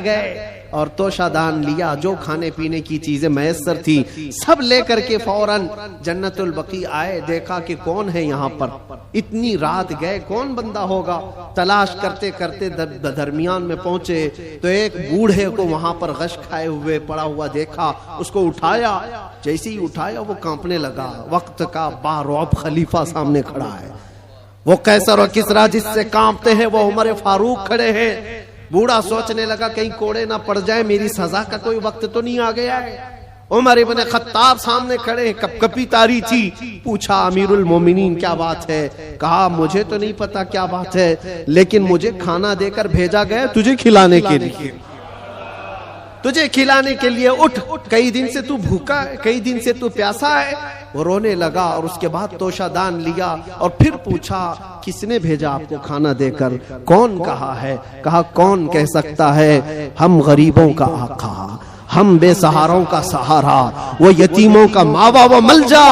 گئے اور توشہ دان لیا, جو کھانے پینے کی چیزیں میسر تھی سب لے کر کے فوراً جنت البقیع آئے. دیکھا کہ کون ہے یہاں پر, اتنی رات گئے, کون بندہ ہوگا. تلاش کرتے کرتے درمیان میں پہنچے تو ایک بوڑھے کو وہاں پر غش کھائے ہوئے پڑا ہوا دیکھا. اس کو اٹھایا, جیسے ہی اٹھایا وہ کانپنے لگا. وقت کا بارعب خلیفہ سامنے کھڑا ہے. وہ قیصر و کسریٰ جس سے کانپتے ہیں وہ عمر فاروق کھڑے ہیں. بوڑھا سوچنے لگا کہیں کوڑے نہ پڑ جائے, میری سزا کا کوئی وقت تو نہیں آ گیا ہے. عمر ابن خطاب سامنے کھڑے ہیں, کپ کپی تاری تھی. پوچھا امیر المومنین کیا بات ہے؟ کہا مجھے تو نہیں پتا کیا بات ہے, لیکن مجھے کھانا دے کر بھیجا گیا تجھے کھلانے کے لیے, تجھے کھلانے کے لیے. اٹھ, کئی دن سے تو بھوکا ہے, کئی دن سے تو پیاسا ہے. وہ رونے لگا اور اس کے بعد توشہ دان لیا اور پھر پوچھا کس نے بھیجا آپ کو کھانا دے کر؟ کون کہا ہے؟ کہا کون کہہ سکتا ہے, ہم غریبوں کا آقا, ہم بے سہاروں کا سہارا, وہ یتیموں کا ماوا و ملجا,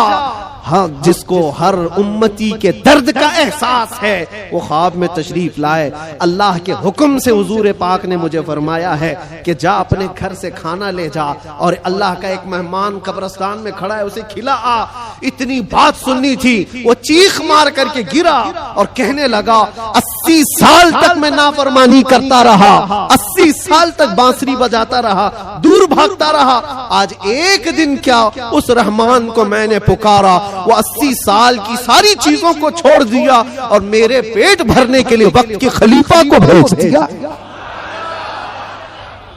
ہاں جس کو ہر امتی کے درد کا احساس ہے, وہ خواب میں تشریف لائے. اللہ کے حکم سے حضور پاک نے مجھے فرمایا ہے کہ جا اپنے گھر سے کھانا لے جا, اور اللہ کا ایک مہمان قبرستان میں کھڑا ہے اسے کھلا آ. اتنی بات سننی تھی, وہ چیخ مار کر کے گرا اور کہنے لگا 80 سال تک میں نافرمانی کرتا رہا, 80 سال تک بانسری بجاتا رہا, دور بھاگتا رہا. آج ایک دن کیا اس رحمان کو میں نے پکارا, وہ 80 سال کی ساری چیزوں کو چھوڑ دیا اور میرے پیٹ بھرنے کے لیے وقت کے خلیفہ کو بھیج دیا.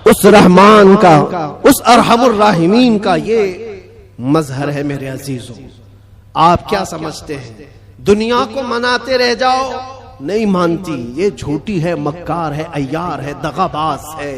اس رحمان کا, اس ارحم الراحمین کا یہ مظہر ہے میرے عزیزوں. آپ کیا سمجھتے ہیں دنیا کو مناتے رہ جاؤ؟ نہیں مانتی, یہ جھوٹی ہے, مکار ہے, عیار ہے, دغاباز ہے.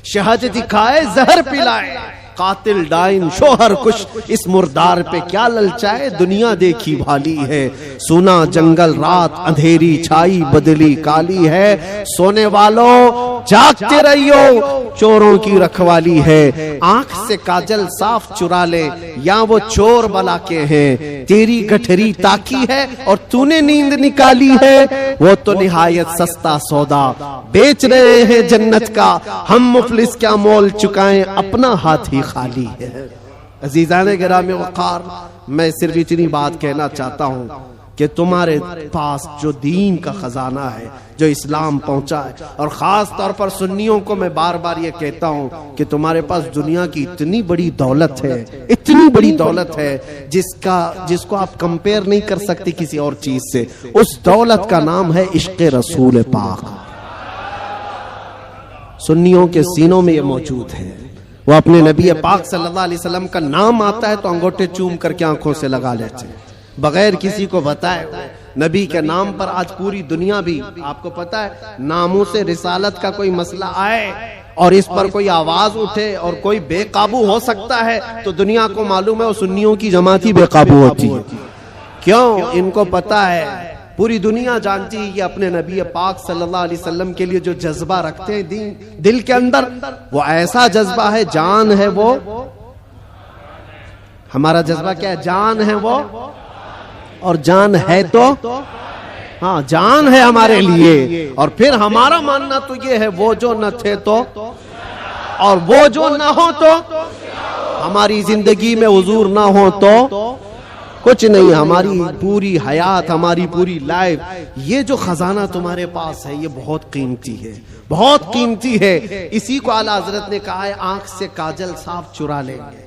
شہد دکھائے زہر پلائے, قاتل ڈائن شوہر کش, اس مردار پہ کیا للچائے, دنیا دیکھی بھالی ہے. سونا جنگل رات اندھیری چھائی بدلی کالی ہے, سونے والوں جاگتے رہیو چوروں کی رکھوالی ہے. آنکھ سے کاجل صاف چرا لے یا وہ چور بلا کے ہیں, تیری گٹھری تاکی ہے اور تو نے نیند نکالی ہے. وہ تو نہایت سستا سودا بیچ رہے ہیں جنت کا, ہم مفلس کیا مول چکائیں, اپنا ہاتھ ہی خالی ہے. عزیزان گرامی وقار, میں صرف اتنی بات کہنا چاہتا ہوں کہ تمہارے پاس جو دین کا خزانہ ہے, جو اسلام پہنچا ہے, اور خاص طور پر سنیوں کو میں بار بار یہ کہتا ہوں کہ تمہارے پاس دنیا کی اتنی بڑی دولت ہے, اتنی بڑی دولت ہے جس کو آپ کمپیئر نہیں کر سکتے کسی اور چیز سے. اس دولت کا نام ہے عشق رسول پاک. سنیوں کے سینوں میں یہ موجود ہے. وہ اپنے نبی پاک صلی اللہ علیہ وسلم کا نام آتا ہے تو انگوٹھے چوم کر کے آنکھوں سے لگا لیتے ہیں بغیر کسی کو بتائے. نبی کے نام پر آج پوری دنیا بھی, آپ کو پتا ہے, ناموں سے رسالت کا کوئی مسئلہ آئے اور اس پر کوئی آواز اٹھے اور کوئی بے قابو ہو سکتا ہے تو دنیا کو معلوم ہے وہ سنیوں کی جماعت ہی بے قابو ہوتی ہے. کیوں؟ ان کو پتا ہے, پوری دنیا جانتی ہے کہ اپنے نبی پاک صلی اللہ علیہ وسلم کے لیے جو جذبہ رکھتے ہیں دل کے اندر, وہ ایسا جذبہ ہے, جان ہے وہ. ہمارا جذبہ کیا ہے؟ جان ہے وہ, اور جان ہے تو ہاں جان ہے ہمارے لیے. اور پھر ہمارا ماننا تو یہ ہے, وہ جو نہ تھے تو, اور وہ جو نہ ہو تو, ہماری زندگی میں حضور نہ ہو تو کچھ نہیں. ہماری پوری حیات, ہماری پوری لائف, یہ جو خزانہ تمہارے پاس ہے یہ بہت قیمتی ہے, بہت قیمتی ہے. اسی کو اعلیٰ حضرت نے کہا ہے آنکھ سے کاجل صاف چرا لیں گے.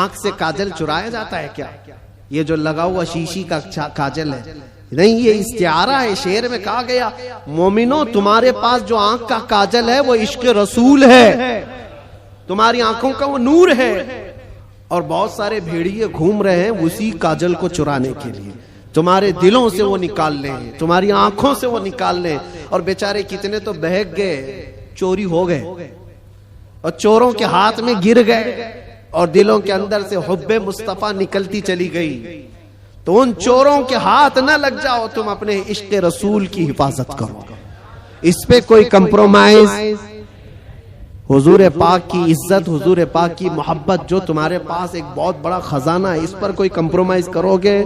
آنکھ سے کاجل چرایا جاتا ہے کیا؟ یہ جو لگا ہوا شیشی کا کاجل ہے نہیں, یہ استعارہ ہے. شعر میں کہا گیا مومنو تمہارے پاس جو آنکھ کا کاجل ہے وہ عشق رسول ہے, تمہاری آنکھوں کا وہ نور ہے. اور بہت سارے بھیڑیے گھوم رہے ہیں اسی کاجل کو چرانے کے لیے. تمہارے دلوں سے وہ نکال لیں, تمہاری آنکھوں سے وہ نکال لیں. اور بیچارے کتنے تو بہک گئے, چوری ہو گئے اور چوروں کے ہاتھ میں گر گئے, اور دلوں کے اندر سے حب مصطفیٰ نکلتی چلی گئی. تو ان چوروں کے ہاتھ نہ لگ جاؤ, تم اپنے عشق رسول کی حفاظت کرو. اس پہ کوئی کمپرومائز, حضور پاک کی عزت, حضور پاک کی محبت جو تمہارے پاس ایک بہت بڑا خزانہ ہے, اس پر کوئی کمپرومائز کرو گے؟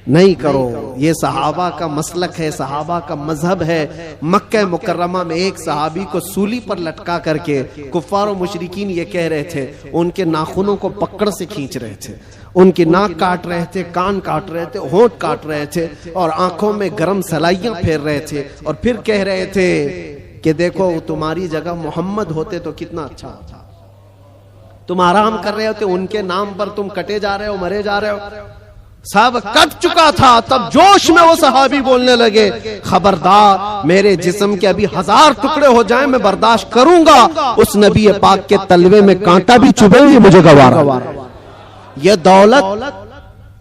نہیں کرو. یہ صحابہ کا مسلک ہے, صحابہ کا مذہب ہے. مکہ مکرمہ میں ایک صحابی کو سولی پر لٹکا کر کے کفار و مشرکین یہ کہہ رہے تھے, ان کے ناخنوں کو پکڑ سے کھینچ رہے تھے, ان کی ناک کاٹ رہے تھے, کان کاٹ رہے تھے, ہونٹ کاٹ رہے تھے, اور آنکھوں میں گرم سلائیاں پھیر رہے تھے, اور پھر کہہ رہے تھے کہ دیکھو تمہاری جگہ محمد ہوتے تو کتنا اچھا ہوتا. تم آرام کر رہے ہوتے, ان کے نام پر تم کٹے جا رہے ہو, مرے جا رہے ہو. سب کٹ چکا تھا, تب جوش میں وہ صحابی بولنے لگے, خبردار میرے جسم کے ابھی 1000 ٹکڑے ہو جائیں میں برداشت کروں گا, اس نبی پاک کے تلوے میں کانٹا بھی چبھے گی مجھے گوارا. یہ دولت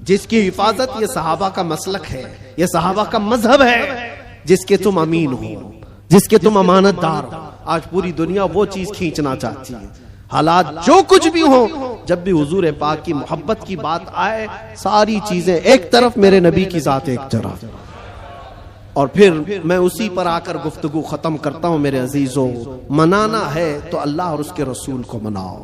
جس کی حفاظت یہ صحابہ کا مسلک ہے, یہ صحابہ کا مذہب ہے, جس کے تم امین ہو, جس کے تم امانت دار ہو. آج پوری دنیا وہ چیز کھینچنا چاہتی ہے. حالات جو کچھ بھی ہوں, جب بھی حضور پاک کی محبت کی بات آئے, ساری چیزیں ایک طرف, میرے نبی کی ذات ایک طرف. اور پھر میں اسی پر آ کر گفتگو ختم کرتا ہوں. میرے عزیزوں, منانا ہے تو اللہ اور اس کے رسول کو مناؤ.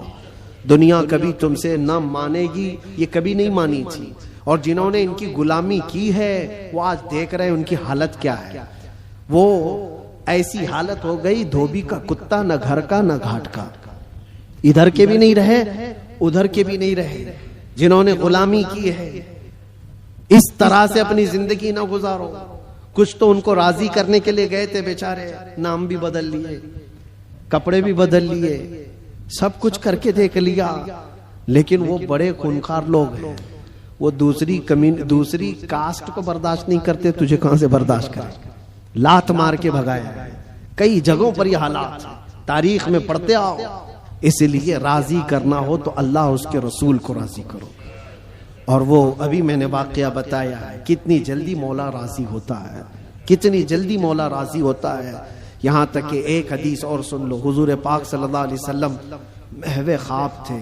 دنیا کبھی تم سے نہ مانے گی, یہ کبھی نہیں مانی تھی. اور جنہوں نے ان کی غلامی کی ہے وہ آج دیکھ رہے ہیں ان کی حالت کیا ہے. وہ ایسی حالت ہو گئی, دھوبی کا کتا, نہ گھر کا نہ گھاٹ کا, ادھر کے بھی نہیں رہے ادھر کے بھی نہیں رہے. جنہوں نے غلامی کی ہے اس طرح سے اپنی زندگی نہ گزارو. کچھ تو ان کو راضی کرنے کے لیے گئے تھے بیچارے, نام بھی بدل لیے, کپڑے بھی بدل لیے, سب کچھ کر کے دیکھ لیا، لیکن وہ بڑے خونخوار لوگ ہیں، وہ دوسری کاسٹ کو برداشت نہیں کرتے، تجھے کہاں سے برداشت کرے؟ لات مار کے بھگایا ہے۔ کئی جگہوں پر یہ حالات تاریخ میں پڑھتے آؤ۔ اس لیے راضی کرنا ہو تو اللہ اور اس کے رسول کو راضی کرو۔ اور وہ ابھی میں نے واقعہ بتایا ہے، کتنی جلدی مولا راضی ہوتا ہے، کتنی جلدی مولا راضی ہوتا ہے۔ یہاں تک کہ ایک حدیث اور سن لو، حضور پاک صلی اللہ علیہ وسلم محو خواب تھے،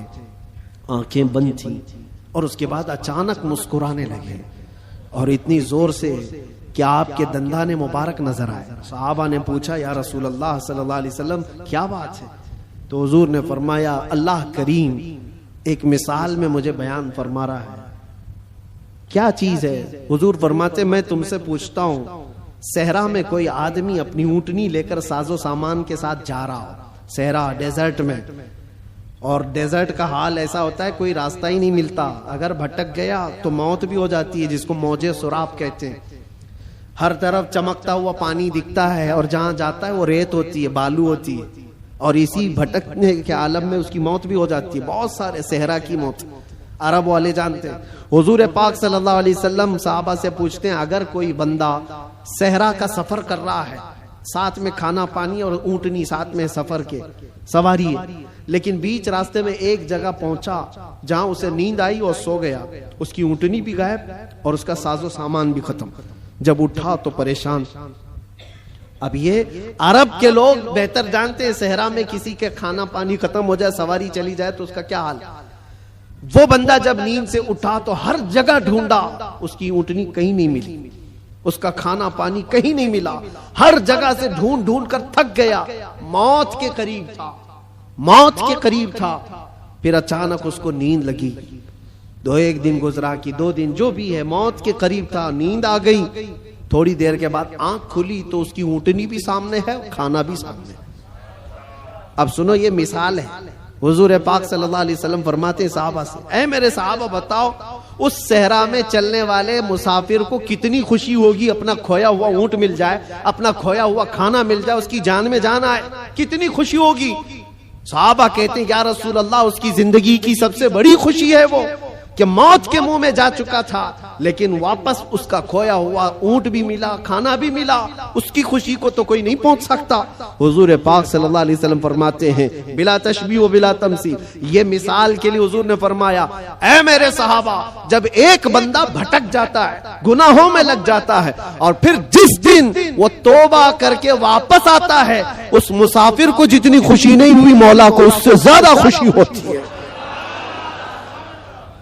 آنکھیں بند تھیں، اور اس کے بعد اچانک مسکرانے لگے، اور اتنی زور سے کہ آپ کے دندان مبارک نظر آئے۔ صحابہ نے پوچھا یا رسول اللہ صلی اللہ علیہ وسلم کیا بات ہے؟ تو حضور نے فرمایا اللہ کریم ایک مثال میں مجھے بیان فرما رہا ہے۔ کیا چیز ہے؟ حضور فرماتے میں تم سے پوچھتا ہوں، صحرا میں کوئی آدمی اپنی اونٹنی لے کر ساز و سامان کے ساتھ جا رہا ہو، صحرا ڈیزرٹ میں، اور ڈیزرٹ کا حال ایسا ہوتا ہے کوئی راستہ ہی نہیں ملتا، اگر بھٹک گیا تو موت بھی ہو جاتی ہے، جس کو موجے سراب کہتے ہیں۔ ہر طرف چمکتا ہوا پانی دکھتا ہے، اور جہاں جاتا ہے وہ ریت ہوتی ہے، بالو ہوتی ہے، اور اسی بھٹکنے کے عالم میں اس کی موت بھی ہو جاتی ہے۔ بہت سارے صحرا کی موت عرب والے جانتے ہیں۔ حضور پاک صلی اللہ علیہ وسلم صحابہ سے پوچھتے ہیں اگر کوئی بندہ صحرا کا سفر کر رہا ہے، ساتھ میں کھانا پانی اور اونٹنی ساتھ میں سفر کے سواری ہے، لیکن بیچ راستے میں ایک جگہ پہنچا جہاں اسے نیند آئی اور سو گیا، اس کی اونٹنی بھی غائب اور اس کا ساز و سامان بھی ختم، جب اٹھا تو پریشان۔ اب یہ عرب کے لوگ بہتر جانتے ہیں صحرا میں کسی کے کھانا پانی ختم ہو جائے، سواری چلی جائے تو اس کا کیا حال ہے۔ وہ بندہ جب نیند سے اٹھا تو ہر جگہ ڈھونڈا، اس کی اونٹنی کہیں نہیں ملی، اس کا کھانا پانی کہیں نہیں ملا، ہر جگہ سے ڈھونڈ ڈھونڈ کر تھک گیا، موت کے قریب تھا، موت کے قریب تھا۔ پھر اچانک اس کو نیند لگی، ایک دن گزرا کہ 2 دن، جو بھی ہے موت کے قریب تھا، نیند آ گئی۔ تھوڑی دیر کے بعد آنکھ کھلی تو اس کی اونٹنی بھی سامنے ہے، کھانا بھی سامنے ہے۔ اب سنو یہ مثال ہے، حضور پاک صلی اللہ علیہ وسلم فرماتے ہیں صحابہ سے، اے میرے صحابہ بتاؤ اس صحرا میں چلنے والے مسافر کو کتنی خوشی ہوگی اپنا کھویا ہوا اونٹ مل جائے، اپنا کھویا ہوا کھانا مل جائے، اس کی جان میں جان آئے، کتنی خوشی ہوگی۔ صحابہ کہتے ہیں یا رسول اللہ اس کی زندگی کی سب سے بڑی خوشی ہے وہ کہ موت کے منہ میں جا چکا تھا، لیکن واپس اس کا کھویا ہوا اونٹ بھی ملا، کھانا بھی ملا، اس کی خوشی کو تو کوئی نہیں پہنچ سکتا۔ حضور پاک صلی اللہ علیہ وسلم فرماتے ہیں بلا تشبیہ و بلا تمثیل، یہ مثال کے لیے حضور نے فرمایا اے میرے صحابہ جب ایک بندہ بھٹک جاتا ہے، گناہوں میں لگ جاتا ہے، اور پھر جس دن وہ توبہ کر کے واپس آتا ہے، اس مسافر کو جتنی خوشی نہیں ہوئی مولا کو اس سے زیادہ خوشی ہوتی ہے۔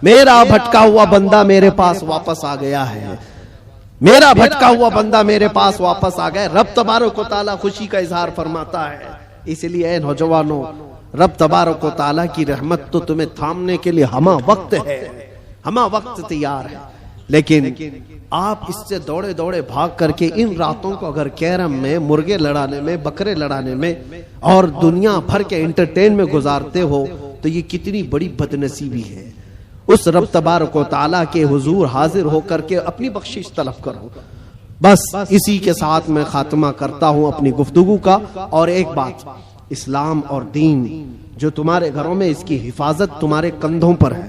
میرا بھٹکا ہوا بندہ میرے پاس واپس آ گیا ہے، میرا بھٹکا ہوا بندہ میرے پاس واپس آ گیا۔ رب تبارک و تعالیٰ خوشی کا اظہار فرماتا ہے۔ اس لیے اے نوجوانوں، رب تبارک و تعالیٰ کی رحمت تو تمہیں تھامنے کے لیے ہمہ وقت ہے، ہمہ وقت تیار ہے، لیکن آپ اس سے دوڑے دوڑے بھاگ کر کے ان راتوں کو اگر کیرم میں، مرغے لڑانے میں، بکرے لڑانے میں اور دنیا بھر کے انٹرٹین میں گزارتے ہو تو یہ کتنی بڑی بدنصیبی ہے۔ اس رب تبارک و تعالیٰ کے حضور حاضر ہو کر کے اپنی بخشش طلب کرو۔ بس اسی کے ساتھ میں خاتمہ کرتا ہوں اپنی گفتگو کا۔ اور ایک بات، اسلام اور دین جو تمہارے گھروں میں، اس کی حفاظت تمہارے کندھوں پر ہے۔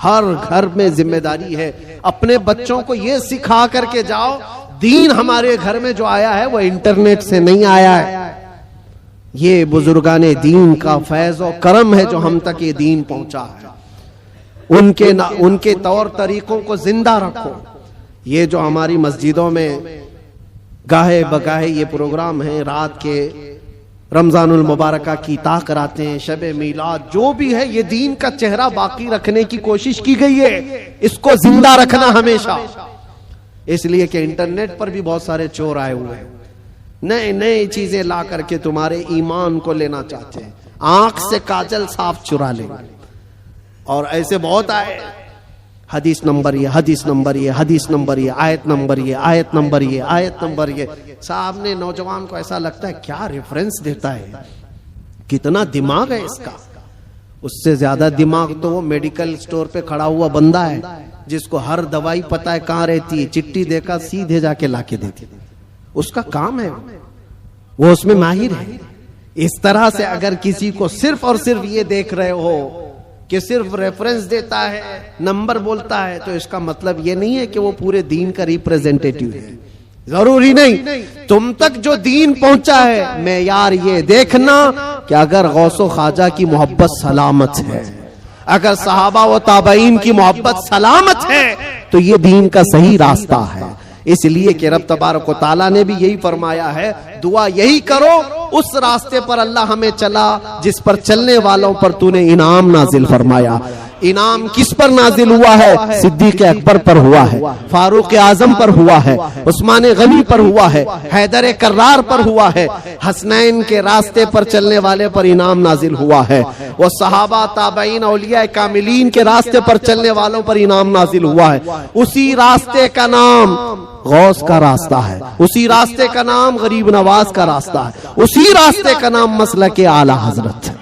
ہر گھر میں ذمہ داری ہے، اپنے بچوں کو یہ سکھا کر کے جاؤ دین ہمارے گھر میں جو آیا ہے وہ انٹرنیٹ سے نہیں آیا ہے، یہ بزرگان دین کا فیض و کرم ہے جو ہم تک یہ دین پہنچا ہے۔ ان کے طور طریقوں کو زندہ رکھو۔ یہ جو ہماری مسجدوں میں گاہے بگاہے یہ پروگرام ہیں، رات کے رمضان المبارکہ کی طاق کراتے ہیں، شب میلاد جو بھی ہے، یہ دین کا چہرہ باقی رکھنے کی کوشش کی گئی ہے، اس کو زندہ رکھنا ہمیشہ۔ اس لیے کہ انٹرنیٹ پر بھی بہت سارے چور آئے ہوئے ہیں، نئے نئے چیزیں لا کر کے تمہارے ایمان کو لینا چاہتے ہیں، آنکھ سے کاجل صاف چرا لیں، اور ایسے بہت آئے، حدیث نمبر یہ، حدیث نمبر یہ، حدیث نمبر یہ، آیت نمبر یہ، آیت نمبر یہ، آیت نمبر یہ۔ صاحب نے نوجوان کو ایسا لگتا ہے کیا ریفرنس دیتا ہے، کتنا دماغ ہے اس کا۔ اس سے زیادہ دماغ تو وہ میڈیکل سٹور پہ کھڑا ہوا بندہ ہے جس کو ہر دوائی پتہ ہے کہاں رہتی ہے، چٹھی دیکھا سیدھے جا کے لا کے دیتی، اس کا کام ہے، وہ اس میں ماہر ہے۔ اس طرح سے اگر کسی کو صرف اور صرف یہ دیکھ رہے ہو کہ صرف ریفرنس دیتا ہے، نمبر بولتا ہے، تو اس کا مطلب یہ نہیں ہے کہ وہ پورے دین کا ریپریزنٹیٹیو ہے. ضروری نہیں. تم تک جو دین پہنچا ہے معیار یہ دیکھنا کہ اگر غوث و خواجہ کی محبت سلامت ہے، اگر صحابہ و تابعین کی محبت سلامت ہے، تو یہ دین کا صحیح راستہ ہے. اس لیے کہ رب تبارک و تعالیٰ نے بھی یہی فرمایا ہے، دعا یہی کرو اس راستے پر اللہ ہمیں چلا جس پر چلنے والوں پر تو نے انعام نازل فرمایا. انعام کس پر نازل ہوا ہے؟ صدیق اکبر پر ہوا ہے، فاروق اعظم پر ہوا ہے، عثمان غنی پر ہوا ہے، حیدر کرار پر ہوا ہے، حسنین کے راستے پر چلنے والے پر انعام نازل ہوا ہے، وہ صحابہ تابعین اولیاء کاملین کے راستے پر چلنے والوں پر انعام نازل ہوا ہے. اسی راستے کا نام غوث کا راستہ ہے، اسی راستے کا نام غریب نواز کا راستہ ہے، اسی راستے کا نام مسلک اعلی حضرت ہے.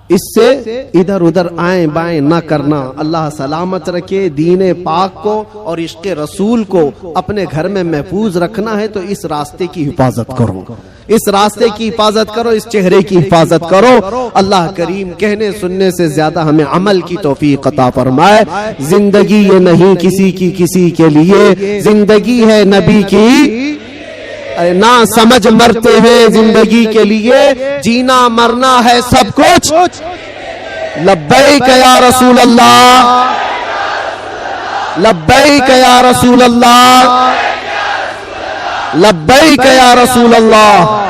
اس سے ادھر ادھر آئیں بائیں نہ کرنا. اللہ سلامت رکھے. دین پاک کو اور عشق رسول کو اپنے گھر میں محفوظ رکھنا ہے تو اس راستے کی حفاظت کرو، اس راستے کی حفاظت کرو، اس چہرے کی حفاظت کرو. اللہ کریم کہنے سننے سے زیادہ ہمیں عمل کی توفیق عطا فرمائے. زندگی یہ نہیں کسی کی کسی کے لیے، زندگی ہے نبی کی، نہ سمجھ مرتے ہیں زندگی کے لیے، جینا مرنا ہے سب کچھ. لبیک یا رسول اللہ، لبیک یا رسول اللہ، لبیک یا رسول اللہ.